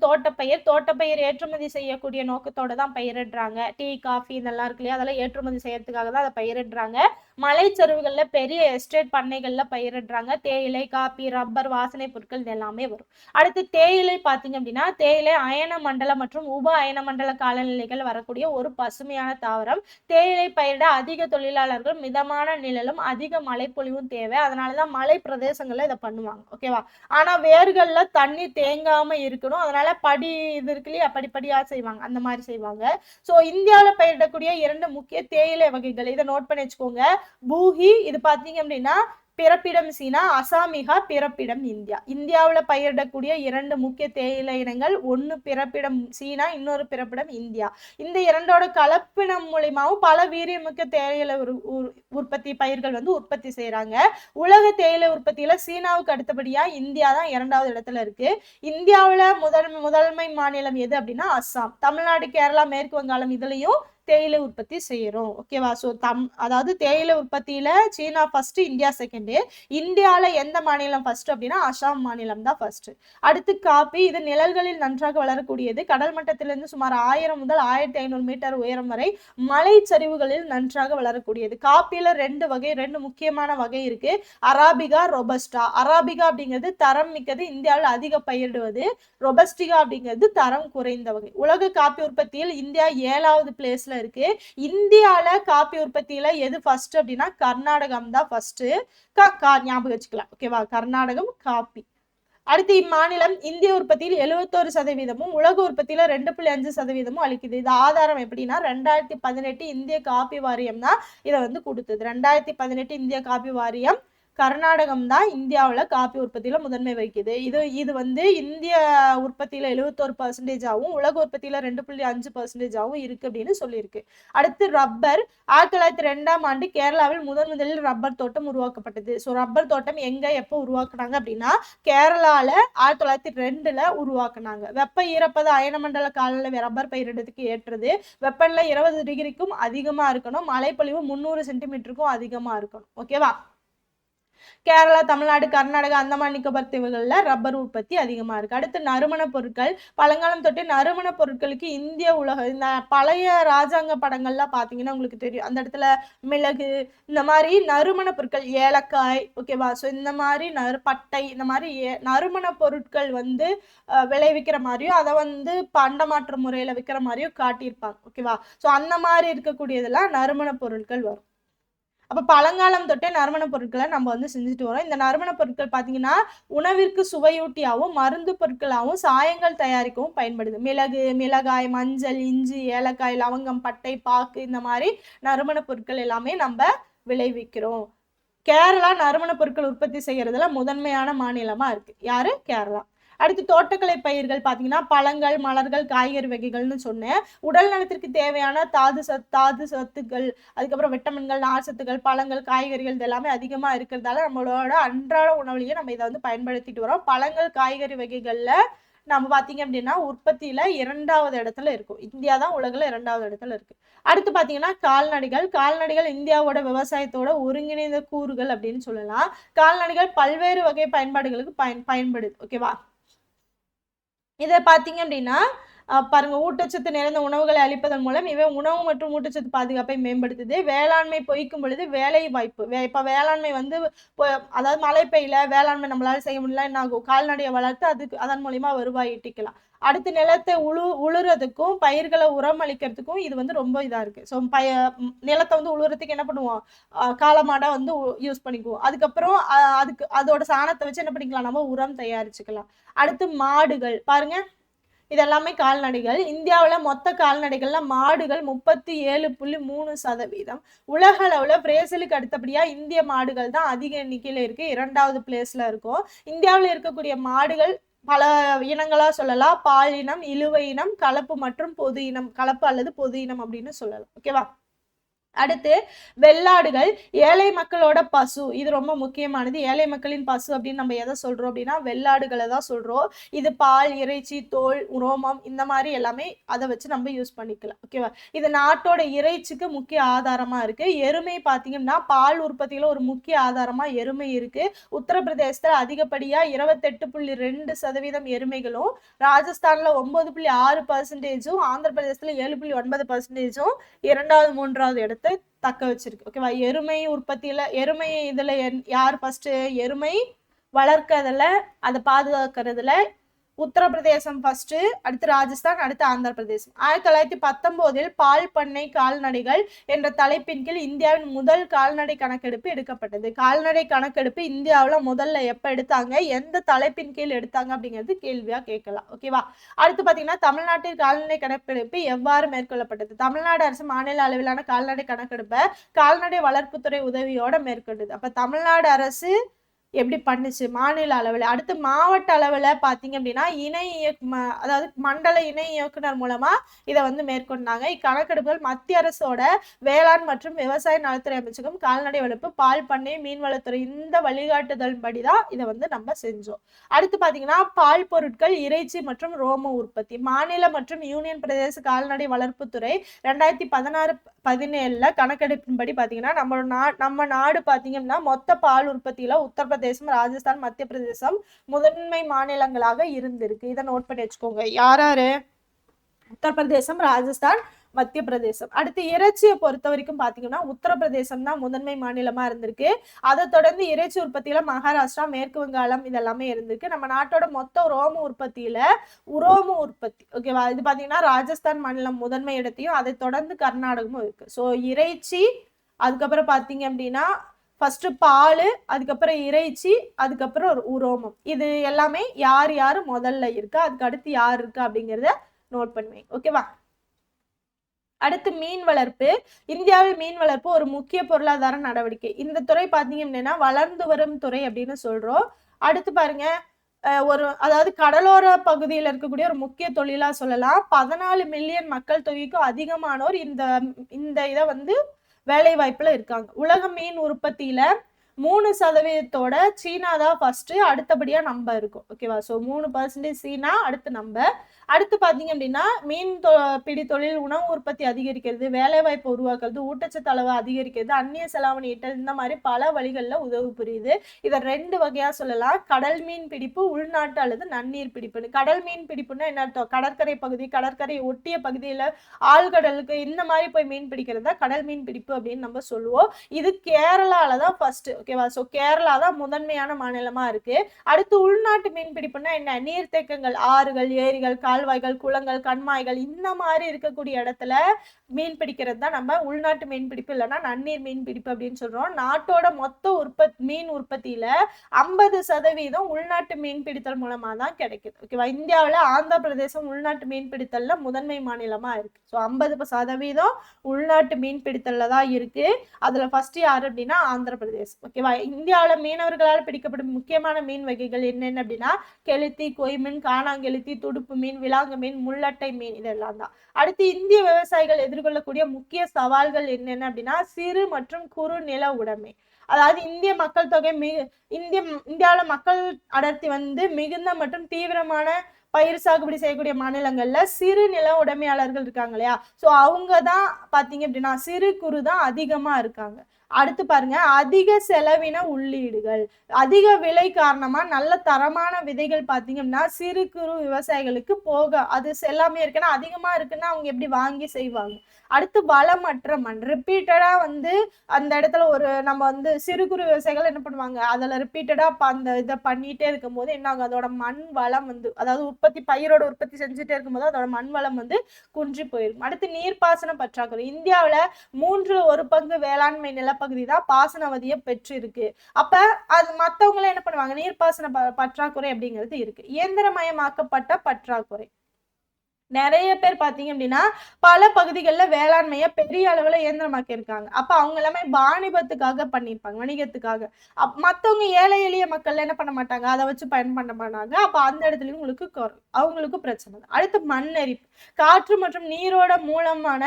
தோட்டப்பயிர் ஏற்றுமதி செய்யக்கூடிய நோக்கத்தோட தான் பயிரிடுறாங்க. டீ, காஃபி இதெல்லாம் இருக்கு இல்லையா, அதெல்லாம் ஏற்றுமதி செய்யறதுக்காக தான் அதை பயிரிடுறாங்க. மலைச்சரிவுகள்ல பெரிய எஸ்டேட் பண்ணைகள்ல பயிரிடுறாங்க. தேயிலை, காப்பி, ரப்பர், வாசனை பொருட்கள் இது எல்லாமே வரும். அடுத்து தேயிலை பாத்தீங்க அப்படின்னா தேயிலை அயன மண்டல மற்றும் உப அயன மண்டல காலநிலைகள் வரக்கூடிய ஒரு பசுமையான தாவரம். தேயிலை பயிரிட அதிக தொழிலாளர்கள், மிதமான நிழலும் அதிக மழைப்பொழிவும் தேவை. அதனாலதான் மலை பிரதேசங்கள்ல இதை பண்ணுவாங்க. ஓகேவா? ஆனா வேர்கள்ல தண்ணி தேங்காம இருக்கணும், அதனால படி இது இருக்கு இல்லையா, படிப்படியா செய்வாங்க, அந்த மாதிரி செய்வாங்க. சோ இந்தியாவில பயிரிடக்கூடிய 2 முக்கிய தேயிலை வகைகள் இதை நோட் பண்ணி வச்சுக்கோங்க. பூஹி, இது பாத்தீங்க அப்படின்னா பிறப்பிடம் சீனா, அசாமிகா பிறப்பிடம் இந்தியா. இந்தியாவுல பயிரிடக்கூடிய 2 முக்கிய தேயிலை இனங்கள், ஒன்னு பிறப்பிடம் சீனா, இன்னொரு பிறப்பிடம் இந்தியா. இந்த 2ஓட கலப்பினம் மூலியமாவும் பல வீரியமிக்க தேயிலை உற்பத்தி பயிர்கள் வந்து உற்பத்தி செய்யறாங்க. உலக தேயிலை உற்பத்தியில சீனாவுக்கு அடுத்தபடியா இந்தியா தான் 2வது இடத்துல இருக்கு. இந்தியாவுல முதன்மை மாநிலம் எது அப்படின்னா அஸ்ஸாம். தமிழ்நாடு, கேரளா, மேற்கு வங்காளம் இதுலயும் தேயிலை உற்பத்தி செய்யறோம். ஓகேவா? சோ அதாவது தேயிலை உற்பத்தியில சீனா ஃபர்ஸ்ட், இந்தியா செகண்ட். இந்தியால எந்த மாநிலம் ஃபர்ஸ்ட் அப்படின்னா அசாம் மாநிலம் தான் ஃபர்ஸ்ட். அடுத்து காப்பி, இது நிழல்களில் நன்றாக வளரக்கூடியது. கடல் மட்டத்திலிருந்து சுமார் 1000 முதல் 1500 மீட்டர் உயரம் வரை மலை சரிவுகளில் நன்றாக வளரக்கூடியது. காப்பியில 2 முக்கியமான வகை இருக்கு, அராபிகா, ரொபஸ்டா. அராபிகா அப்படிங்கிறது தரம் மிக்கது, இந்தியாவில் அதிக பயிரிடுவது. ரொபஸ்டிகா அப்படிங்கிறது தரம் குறைந்த வகை. உலக காப்பி உற்பத்தியில் இந்தியா 7வது பிளேஸ்ல இருக்கு. இந்தியால காப்பி உற்பத்தியில எது ஃபர்ஸ்ட் அப்படின்னா கர்நாடகம் தான் ஃபர்ஸ்ட். ஞாபகம் வச்சுக்கலாம். ஓகேவா? கர்நாடகம் காப்பி. அடுத்து இம்மாநிலம் இந்திய உற்பத்தியில் 71%, உலக உற்பத்தியில 2.5% அளிக்குது. இது ஆதாரம் எப்படின்னா 2018 இந்திய காப்பி வாரியம் தான் இதை வந்து கொடுத்தது. 2018 இந்திய காப்பி வாரியம் கர்நாடகம் தான் இந்தியாவில் காப்பி உற்பத்தியில முதன்மை வகிக்குது. இது வந்து இந்திய உற்பத்தியில 71%, உலக உற்பத்தியில 2.5% இருக்கு அப்படின்னு சொல்லியிருக்கு. அடுத்து ரப்பர். 1902ஆம் ஆண்டு கேரளாவில் முதலில் ரப்பர் தோட்டம் உருவாக்கப்பட்டது. ஸோ ரப்பர் தோட்டம் எங்க எப்போ உருவாக்குனாங்க அப்படின்னா கேரளால 1902ல உருவாக்குனாங்க. வெப்ப ஈரப்பத அயனமண்டல காலநிலை ரப்பர் பயிரிடத்துக்கு ஏற்றது. வெப்பநிலை 20 டிகிரிக்கும் அதிகமா இருக்கணும், மழைப்பொழிவு 300 சென்டிமீட்டருக்கும் அதிகமா இருக்கணும். ஓகேவா? கேரளா, தமிழ்நாடு, கர்நாடகா, அந்தமான் நிக்கோபார் தீவுகள்ல ரப்பர் உற்பத்தி அதிகமா இருக்கு. அடுத்து நறுமண பொருட்கள். பழங்காலம் தொட்டு நறுமண பொருட்களுக்கு இந்திய உலக இந்த பழைய ராஜாங்க படங்கள்லாம் பாத்தீங்கன்னா உங்களுக்கு தெரியும், அந்த இடத்துல மிளகு இந்த மாதிரி நறுமண பொருட்கள், ஏலக்காய், ஓகேவா? ஸோ இந்த மாதிரி பட்டை இந்த மாதிரி நறுமண பொருட்கள் வந்து விளைவிக்கிற மாதிரியும் அதை வந்து பண்டமாற்று முறையில விற்கிற மாதிரியும் காட்டியிருப்பாங்க. ஓகேவா? ஸோ அந்த மாதிரி இருக்கக்கூடியதெல்லாம் நறுமண பொருட்கள் வரும். அப்ப பழங்காலம் தொட்டே நறுமண பொருட்களை நம்ம வந்து செஞ்சுட்டு வரோம். இந்த நறுமண பொருட்கள் பாத்தீங்கன்னா உணவிற்கு சுவையூட்டியாகவும் மருந்து பொருட்களாகவும் சாயங்கள் தயாரிக்கவும் பயன்படுது. மிளகு, மிளகாய், மஞ்சள், இஞ்சி, ஏலக்காய், லவங்கம், பட்டை, பாக்கு இந்த மாதிரி நறுமண பொருட்கள் எல்லாமே நம்ம விளைவிக்கிறோம். கேரளா நறுமண பொருட்கள் உற்பத்தி செய்யறதுல முதன்மையான மாநிலமா இருக்கு. யாரு? கேரளா. அடுத்து தோட்டக்கலை பயிர்கள் பாத்தீங்கன்னா பழங்கள், மலர்கள், காய்கறி வகைகள்னு சொன்னேன். உடல் நலத்திற்கு தேவையான தாது சத்துக்கள், அதுக்கப்புறம் விட்டமின்கள், நார் சத்துக்கள், பழங்கள், காய்கறிகள் இது எல்லாமே அதிகமா இருக்கிறதால நம்மளோட அன்றாட உணவுலயே நம்ம இதை வந்து பயன்படுத்திட்டு வரோம். பழங்கள், காய்கறி வகைகள்ல நம்ம பாத்தீங்க அப்படின்னா உற்பத்தியில 2வது இடத்துல இருக்கும். இந்தியா தான் உலகில் 2வது இடத்துல இருக்கு. அடுத்து பாத்தீங்கன்னா கால்நடைகள் இந்தியாவோட விவசாயத்தோட ஒருங்கிணைந்த கூறுகள் அப்படின்னு சொல்லலாம். கால்நடைகள் பல்வேறு வகை பயன்பாடுகளுக்கு பயன்படுது. ஓகேவா? இதை பாத்தீங்க அப்படின்னா பாருங்க, ஊட்டச்சத்து நிறைந்த உணவுகளை அளிப்பதன் மூலம் இவை உணவு மற்றும் ஊட்டச்சத்து பாதுகாப்பை மேம்படுத்துது. வேளாண்மை பொய்க்கும் பொழுது வேலை வாய்ப்பு. இப்ப வேளாண்மை வந்து அதாவது மழை பெய்யல, வேளாண்மை நம்மளால செய்ய முடியல, என்ன ஆகும்? கால்நடையை வளர்த்து அதுக்கு அதன் மூலியமா வருவாய் ஈட்டிக்கலாம். அடுத்து நிலத்தை உழுறதுக்கும் பயிர்களை உரம் அளிக்கிறதுக்கும் இது வந்து ரொம்ப இதா இருக்கு. ஸோ நிலத்தை வந்து உழுறதுக்கு என்ன பண்ணுவோம்? காளமாடா வந்து யூஸ் பண்ணிக்குவோம். அதுக்கப்புறம் அதோட சாணத்தை வச்சு என்ன பண்ணிக்கலாம்? நம்ம உரம் தயாரிச்சுக்கலாம். அடுத்து மாடுகள் பாருங்க, இதெல்லாமே கால்நடைகள். இந்தியாவுல மொத்த கால்நடைகள்ல மாடுகள் 37.3%. உலக அளவுல பிரேசிலுக்கு அடுத்தபடியா இந்திய மாடுகள் தான் அதிக எண்ணிக்கையில இருக்கு, 2வது பிளேஸ்ல இருக்கும். இந்தியாவில் இருக்கக்கூடிய மாடுகள் பல இனங்களா சொல்லலாம். பால் இனம், இழுவை இனம், கலப்பு மற்றும் பொது இனம். கலப்பு அல்லது பொது இனம் அப்படின்னு சொல்லலாம். ஓகேவா? அடுத்து வெள்ளாடுகள் ஏழை மக்களோட பசு. இது ரொம்ப முக்கியமானது. ஏழை மக்களின் பசு அப்படின்னு நம்ம எதை சொல்றோம் அப்படின்னா வெள்ளாடுகளை தான் சொல்றோம். இது பால், இறைச்சி, தோல், உரோமம் இந்த மாதிரி எல்லாமே அதை வச்சு நம்ம யூஸ் பண்ணிக்கலாம். ஓகேவா? இது நாட்டோட இறைச்சிக்கு முக்கிய ஆதாரமா இருக்கு. எருமை பாத்தீங்கன்னா பால் உற்பத்தியில ஒரு முக்கிய ஆதாரமா எருமை இருக்கு. உத்தரப்பிரதேசத்துல அதிகப்படியா 28.2% எருமைகளும், ராஜஸ்தான்ல 9.6%, ஆந்திர பிரதேசத்துல 7.9%, 2வது 3வது இடத்துல தக்க வச்சிருக்கு. ஓகேவா? எருமை உற்பத்தியில எருமை இதுல யார் ஃபர்ஸ்ட்? எருமை வளர்க்கறதுல அதை பாதுகாக்கிறதுல உத்தரப்பிரதேசம் ஃபர்ஸ்ட், அடுத்து ராஜஸ்தான், அடுத்து ஆந்திர பிரதேசம். 1919 பால் பண்ணை கால்நடைகள் என்ற தலைப்பின் கீழ் இந்தியாவின் முதல் கால்நடை கணக்கெடுப்பு எடுக்கப்பட்டது. கால்நடை கணக்கெடுப்பு இந்தியாவுல முதல்ல எப்ப எடுத்தாங்க, எந்த தலைப்பின் கீழ் எடுத்தாங்க அப்படிங்கிறது கேள்வியா கேட்கலாம். ஓகேவா? அடுத்து பாத்தீங்கன்னா தமிழ்நாட்டில் கால்நடை கணக்கெடுப்பு எவ்வாறு மேற்கொள்ளப்பட்டது? தமிழ்நாடு அரசு மாநில அளவிலான கால்நடை கணக்கெடுப்பை கால்நடை வளர்ப்புத்துறை உதவியோட மேற்கொண்டது. அப்ப தமிழ்நாடு அரசு எப்படி பண்ணுச்சு மாநில அளவில். அடுத்து மாவட்ட அளவில் பார்த்தீங்க அப்படின்னா அதாவது மண்டல இணை இயக்குனர் மூலமா இதை வந்து மேற்கொண்டாங்க. இக்கணக்கெடுப்புகள் மத்திய அரசோட வேளாண் மற்றும் விவசாய நலத்துறை அமைச்சகம், கால்நடை வளர்ப்பு, பால் பண்ணை, மீன்வளத்துறை இந்த வழிகாட்டுதல் படிதான் இதை வந்து நம்ம செஞ்சோம். அடுத்து பார்த்தீங்கன்னா பால் பொருட்கள், இறைச்சி மற்றும் ரோம உற்பத்தி. மாநில மற்றும் யூனியன் பிரதேச கால்நடை வளர்ப்புத்துறை 2016-17 கணக்கெடுப்பின்படி பார்த்தீங்கன்னா நம்ம நாடு பார்த்தீங்கன்னா மொத்த பால் உற்பத்தியில உத்தரப்பிரதேசம், ராஜஸ்தான், மத்திய பிரதேசம் முதன்மை மாநிலங்களாக இருந்திருக்கு. இதை நோட் பண்ணி வச்சுக்கோங்க. யாராரு? உத்தரப்பிரதேசம், ராஜஸ்தான், மத்திய பிரதேசம். அடுத்து இறைச்சியை பொறுத்த வரைக்கும் பாத்தீங்கன்னா உத்தரப்பிரதேசம் தான் முதன்மை மாநிலமா இருந்திருக்கு. அதை தொடர்ந்து இறைச்சி உற்பத்தியில மகாராஷ்டிரா, மேற்கு வங்காளம் இதெல்லாமே இருந்திருக்கு. நம்ம நாட்டோட மொத்த ரோம உற்பத்தியில உரோம உற்பத்தி, ஓகேவா, இது பாத்தீங்கன்னா ராஜஸ்தான் மாநிலம் முதன்மை இடத்தையும் அதை தொடர்ந்து கர்நாடகமும் இருக்கு. ஸோ இறைச்சி, அதுக்கப்புறம் பாத்தீங்க அப்படின்னா ஃபர்ஸ்ட் பால், அதுக்கப்புறம் இறைச்சி, அதுக்கப்புறம் உரோமம். இது எல்லாமே யார் யாரு முதல்ல இருக்கா, அதுக்கு அடுத்து யார் இருக்கா அப்படிங்கிறத நோட் பண்ணுவேன். ஓகேவா? அடுத்து மீன் வளர்ப்பு. இந்தியாவில் மீன் வளர்ப்பு ஒரு முக்கிய பொருளாதார நடவடிக்கை. இந்த துறை பாத்தீங்க அப்படின்னா வளர்ந்து வரும் துறை அப்படின்னு சொல்றோம். அடுத்து பாருங்க, அதாவது கடலோர பகுதியில் இருக்கக்கூடிய ஒரு முக்கிய தொழிலா சொல்லலாம். 14 மில்லியன் மக்கள் தொகைக்கும் அதிகமானோர் இந்த இதை வந்து வேலை வாய்ப்புல இருக்காங்க. உலக மீன் உற்பத்தியில 3% சீனா தான் ஃபர்ஸ்ட், அடுத்தபடியா நம்ம இருக்கும். ஓகேவா? ஸோ 3% சீனா, அடுத்து நம்ம. அடுத்து பாத்தீங்க அப்படின்னா மீன் பிடி தொழில் உணவு உற்பத்தி அதிகரிக்கிறது, வேலை வாய்ப்பு உருவாக்குறது, ஊட்டச்சத்து அளவு அதிகரிக்கிறது, அந்நிய செலாவணி ஈட்டல், இந்த மாதிரி பல வழிகள்ல உதவி புரியுது. இதை 2 வகையா சொல்லலாம். கடல் மீன் பிடிப்பு, உள்நாட்டு அல்லது நன்னீர் பிடிப்பு. கடல் மீன் பிடிப்புன்னா என்ன அர்த்தம்? கடற்கரை பகுதி, கடற்கரை ஒட்டிய பகுதியில ஆழ்கடலுக்கு இந்த மாதிரி போய் மீன் பிடிக்கிறதா கடல் மீன் பிடிப்பு அப்படின்னு நம்ம சொல்லுவோம். இது கேரளால தான் ஃபர்ஸ்ட். ஓகேவா? ஸோ கேரளா தான் முதன்மையான மாநிலமா இருக்கு. அடுத்து உள்நாட்டு மீன் பிடிப்புன்னா என்ன? நீர்த்தேக்கங்கள், ஆறுகள், ஏரிகள், கால்வாய்கள், குளங்கள், கண்மாய்கள் இந்த மாதிரி இருக்கக்கூடிய இடத்துல மீன் பிடிக்கிறது தான் நம்ம உள்நாட்டு மீன் பிடிப்பு இல்லைன்னா நன்னீர் மீன் பிடிப்பு அப்படின்னு சொல்றோம். நாட்டோட மொத்த மீன் உற்பத்தியில 50% உள்நாட்டு மீன் பிடித்தல் மூலமா தான் கிடைக்குது. ஓகேவா? இந்தியாவில் ஆந்திர பிரதேசம் உள்நாட்டு மீன் பிடித்தல்ல முதன்மை மாநிலமா இருக்கு. ஸோ 50% உள்நாட்டு மீன் பிடித்தல்ல தான் இருக்கு. அதுல ஃபர்ஸ்ட் யாரு அப்படின்னா ஆந்திர பிரதேசம். ஓகேவா? இந்தியாவில் மீனவர்களால் பிடிக்கப்படும் முக்கியமான மீன் வகைகள் என்னென்ன அப்படின்னா கெளுத்தி, கொய்மீன், காணாங்கெளுத்தி, துடுப்பு மீன், விலாங்கு மீன், முள்ளட்டை மீன் இதெல்லாம் தான். அடுத்து இந்திய விவசாயிகள் எதிர்கொள்ளக்கூடிய முக்கிய சவால்கள் என்னென்ன அப்படின்னா சிறு மற்றும் குறு நில உடைமை. அதாவது இந்திய மக்கள் தொகை இந்தியாவில் மக்கள் அடர்த்தி வந்து மிகுந்த மற்றும் தீவிரமான பயிர் சாகுபடி செய்யக்கூடிய மாநிலங்கள்ல சிறு நில உடைமையாளர்கள் இருக்காங்க இல்லையா? ஸோ அவங்க தான் பாத்தீங்க அப்படின்னா சிறு குறு தான் அதிகமா இருக்காங்க. அடுத்து பாருங்க, அதிக செலவின உள்ளீடுகள். அதிக விலை காரணமா நல்ல தரமான விதைகள் பாத்தீங்கன்னா சிறு குறு விவசாயிகளுக்கு அது எல்லாமே இருக்குன்னா அதிகமா இருக்குன்னா அவங்க எப்படி வாங்கி செய்வாங்க. அடுத்து வளமற்ற மண். ரிப்பீட்டடா வந்து அந்த இடத்துல நம்ம வந்து சிறு குறு விவசாயிகள் என்ன பண்ணுவாங்க, அதுல ரிப்பீட்டடா அந்த இதை பண்ணிட்டே இருக்கும் போது என்ன ஆகும், அதோட மண் வளம் வந்து அதாவது பயிரோட உற்பத்தி செஞ்சுட்டே இருக்கும்போது அதோட மண் வளம் வந்து குன்றி போயிருக்கும். அடுத்து நீர்ப்பாசன பற்றாக்குறை. இந்தியாவில 1/3 வேளாண்மை நிலப்பகுதி தான் பாசனவதியை பெற்று இருக்கு. அப்ப அது மத்தவங்கள என்ன பண்ணுவாங்க, நீர்ப்பாசன பற்றாக்குறை அப்படிங்கிறது இருக்கு. இயந்திரமயமாக்கப்பட்ட பற்றாக்குறை. நிறைய பேர் பாத்தீங்க அப்படின்னா பல பகுதிகளில் வேளாண்மையை பெரிய அளவுல இயந்திரமாக்கி இருக்காங்க. அப்ப அவங்க எல்லாமே வாணிபத்துக்காக பண்ணியிருப்பாங்க, வணிகத்துக்காக. மத்தவங்க ஏழை எளிய மக்கள் என்ன பண்ண மாட்டாங்க, அதை வச்சு பயன் பண்ண மாட்டாங்க. அப்ப அந்த இடத்துலயும் உங்களுக்கு அவங்களுக்கு பிரச்சனை. அடுத்து மண்ணரிப்பு. காற்று மற்றும் நீரோட மூலமான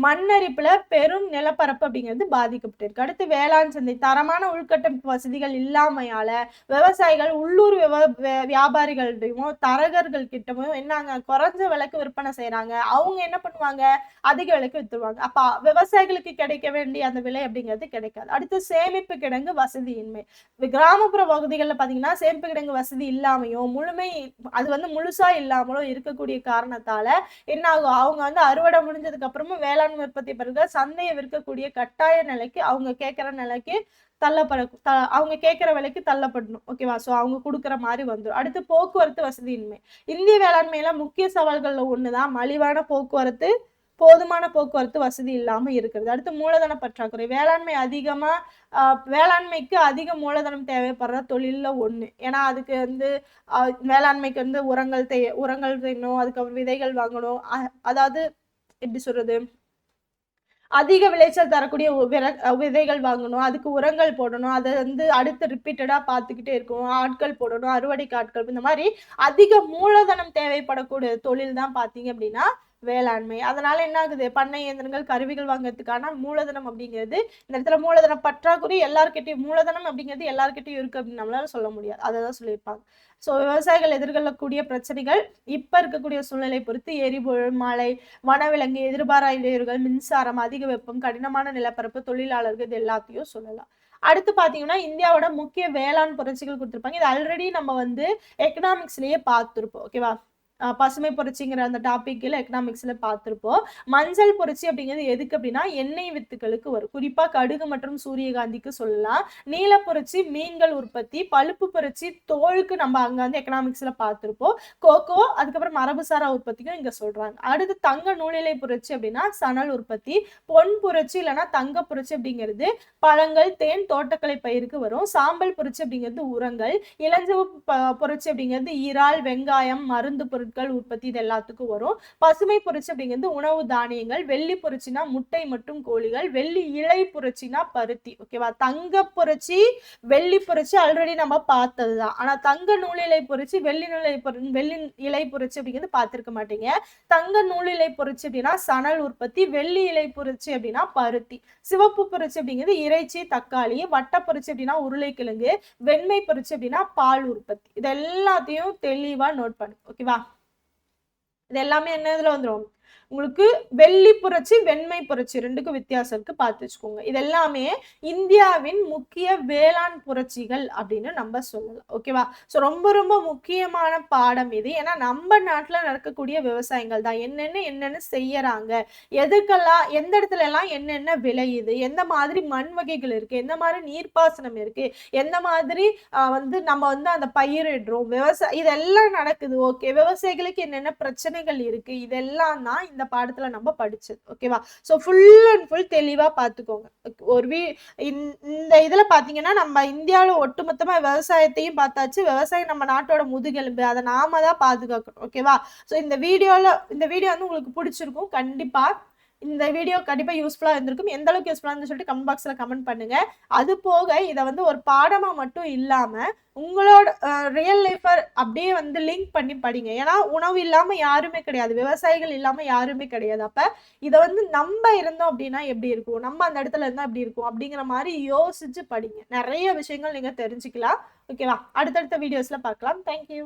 மண்ணரிப்புல பெரும் நிலப்பரப்பு அப்படிங்கிறது பாதிக்கப்பட்டிருக்கு. அடுத்து வேளாண் சந்தை. தரமான உள்கட்டமைப்பு வசதிகள் இல்லாமையால விவசாயிகள் உள்ளூர் வியாபாரிகள்டையும் தரகர்கள் கிட்டவும் என்னங்க குறைஞ்ச விலைக்கு விற்பனை செய்யறாங்க. அவங்க என்ன பண்ணுவாங்க, அதிக விலைக்கு வித்துருவாங்க. அப்ப விவசாயிகளுக்கு கிடைக்க வேண்டிய அந்த விலை அப்படிங்கிறது கிடைக்காது. அடுத்து சேமிப்பு கிடங்கு வசதியின்மை. கிராமப்புற பகுதிகளில் பாத்தீங்கன்னா சேமிப்பு கிடங்கு வசதி இல்லாமையும் அது முழுசா இல்லாமலும் இருக்கக்கூடிய காரணத்தால என்ன ஆகும், அவங்க அறுவடை முடிஞ்சதுக்கு அப்புறமும் வேளாண் உற்பத்தி பிறகு சந்தையை விற்கக்கூடிய கட்டாய நிலைக்கு அவங்க கேட்கிற நிலைக்கு அவங்க கேட்கிற விலைக்கு தள்ளப்படணும். ஓகேவா? சோ அவங்க கொடுக்குற மாதிரி வந்துடும். அடுத்து போக்குவரத்து வசதியின்மை. இந்திய வேளாண்மையில முக்கிய சவால்கள்ல ஒண்ணுதான் மலிவான போக்குவரத்து, போதுமான போக்குவரத்து வசதி இல்லாம இருக்கிறது. அடுத்து மூலதன பற்றாக்குறை. வேளாண்மைக்கு அதிக மூலதனம் தேவைப்படுற தொழில்ல ஒண்ணு. ஏன்னா அதுக்கு வேளாண்மைக்கு உரங்கள் செய்யணும், அதுக்கப்புறம் விதைகள் வாங்கணும். அதாவது எப்படி சொல்றது, அதிக விளைச்சல் தரக்கூடிய விதைகள் வாங்கணும், அதுக்கு உரங்கள் போடணும், அதை அடுத்து ரிப்பீட்டடா பார்த்துக்கிட்டே இருக்கணும், ஆட்கள் போடணும், அறுவடைக்கு ஆட்கள். இந்த மாதிரி அதிக மூலதனம் தேவைப்படக்கூடிய தொழில் தான் பாத்தீங்க அப்படின்னா வேளாண்மை. அதனால என்ன ஆகுது, பண்ணை இயந்திரங்கள் கருவிகள் வாங்குறதுக்கான மூலதனம் அப்படிங்கிறது இந்த இடத்துல மூலதன பற்றாக்குறை எல்லார்கிட்டையும், மூலதனம் அப்படிங்கிறது எல்லார்கிட்டையும் இருக்கு அப்படின்னு நம்மளால சொல்ல முடியாது. அதான் சொல்லியிருப்பாங்க. சோ விவசாயிகள் எதிர்கொள்ளக்கூடிய பிரச்சனைகள் இப்ப இருக்கக்கூடிய சூழ்நிலை பொறுத்து எரிபொருள், மழை, வனவிலங்கு, எதிர்பாரா இடையூறுகள், மின்சாரம், அதிக வெப்பம், கடினமான நிலப்பரப்பு, தொழிலாளர்கள், இது எல்லாத்தையும் சொல்லலாம். அடுத்து பாத்தீங்கன்னா இந்தியாவோட முக்கிய வேளாண் புரட்சிகள் கொடுத்திருப்பாங்க. இது ஆல்ரெடி நம்ம எக்கனாமிக்ஸ்லயே பார்த்திருப்போம். ஓகேவா? பசுமை புரட்சிங்கிற அந்த டாபிக்ல எக்கனாமிக்ஸ்ல பார்த்திருப்போம். மஞ்சள் புரட்சி அப்படிங்கிறது எதுக்கு அப்படின்னா எண்ணெய் வித்துக்களுக்கு வரும். குறிப்பா கடுகு மற்றும் சூரியகாந்திக்கு சொல்லலாம். நீல புரட்சி மீன்கள் உற்பத்தி, பழுப்பு புரட்சி தோலுக்கு நம்ம அங்க எக்கனாமிக்ஸ்ல பார்த்திருப்போம். கோகோ, அதுக்கப்புறம் மரபுசாரா உற்பத்திக்கும் இங்க சொல்றாங்க. அடுத்து தங்க நூலிலை புரட்சி அப்படின்னா சணல் உற்பத்தி. பொன் புரட்சி இல்லைன்னா தங்க புரட்சி அப்படிங்கிறது பழங்கள், தேன், தோட்டக்கலை பயிருக்கு வரும். சாம்பல் புரட்சி அப்படிங்கிறது உரங்கள். இளஞ்சிவப்பு புரட்சி அப்படிங்கிறது இறால், வெங்காயம், மருந்து பொருட்கள் உற்பத்தி, இது எல்லாத்துக்கும் வரும். பசுமை புரட்சி அப்படிங்கிறது உணவு தானியங்கள். வெள்ளி புரட்சினா முட்டை மற்றும் கோழிகள். வெள்ளி இலை புரட்சினா பருத்தி. ஓகேவா? தங்க புரட்சி, வெள்ளி புரட்சி ஆல்ரெடி நம்ம பார்த்ததுதான். ஆனா தங்க நூலிலை புரட்சி, வெள்ளி இலை புரட்சி அப்படிங்கிறது பார்த்திருக்க மாட்டீங்க. தங்க நூலிலை புரட்சி அப்படின்னா சணல் உற்பத்தி. வெள்ளி இலை புரட்சி அப்படின்னா பருத்தி. சிவப்பு புரட்சி அப்படிங்கிறது இறைச்சி, தக்காளி. வட்ட புரட்சி அப்படின்னா உருளைக்கிழங்கு. வெண்மை புரட்சி அப்படின்னா பால் உற்பத்தி. இது எல்லாத்தையும் தெளிவா நோட் பண்ணு. ஓகேவா? இது எல்லாமே என்ன இதுல வந்துடும், உங்களுக்கு வெள்ளி புரட்சி, வெண்மை புரட்சி ரெண்டுக்கும் வித்தியாசம் இருக்கு, பார்த்து வச்சுக்கோங்க. இது எல்லாமே இந்தியாவின் முக்கிய வேளாண் புரட்சிகள் அப்படின்னு நம்ம சொல்லலாம். ஓகேவா? ஸோ ரொம்ப ரொம்ப முக்கியமான பாடம் இது. ஏன்னா நம்ம நாட்டுல நடக்கக்கூடிய விவசாயங்கள் தான் என்னென்ன செய்யறாங்க, எதுக்கெல்லாம் எந்த இடத்துல எல்லாம் என்னென்ன விளையுது, எந்த மாதிரி மண் வகைகள் இருக்கு, எந்த மாதிரி நீர்ப்பாசனம் இருக்கு, எந்த மாதிரி நம்ம அந்த பயிரிடுறோம், இதெல்லாம் நடக்குது. ஓகே, விவசாயிகளுக்கு என்னென்ன பிரச்சனைகள் இருக்கு, இதெல்லாம் தான் இந்த பாடத்துல நம்ம படிச்சது. ஓகேவா? சோ ஃபுல் அண்ட் ஃபுல் தெளிவா பாத்துக்கோங்க. இந்த இதுல பாத்தீங்கன்னா நம்ம இந்தியாவில ஒட்டுமொத்தமா விவசாயத்தையும் பார்த்தாச்சு. விவசாயம் நம்ம நாட்டோட முதுகெலும்பு, அதை நாம தான் பாதுகாக்கணும். ஓகேவா? சோ இந்த வீடியோ உங்களுக்கு பிடிச்சிருக்கும். கண்டிப்பா இந்த வீடியோ கண்டிப்பா யூஸ்ஃபுல்லா இருந்திருக்கும். எந்த அளவுக்கு யூஸ்ஃபுல்லா இருந்து சொல்லிட்டு கமெண்ட் பாக்ஸ்ல கமெண்ட் பண்ணுங்க. அது போக இதை ஒரு பாடமா மட்டும் இல்லாம உங்களோட ரியல் லைஃப் அப்படியே லிங்க் பண்ணி படிங்க. ஏன்னா உணவு இல்லாம யாருமே கிடையாது, விவசாயிகள் இல்லாம யாருமே கிடையாது. அப்ப இதை நம்ம இருந்தோம் அப்படின்னா எப்படி இருக்கும், நம்ம அந்த இடத்துல இருந்தா எப்படி இருக்கும் அப்படிங்கிற மாதிரி யோசிச்சு படிங்க. நிறைய விஷயங்கள் நீங்க தெரிஞ்சுக்கலாம். ஓகேவா? அடுத்தடுத்த வீடியோஸ்ல பார்க்கலாம். தேங்க்யூ.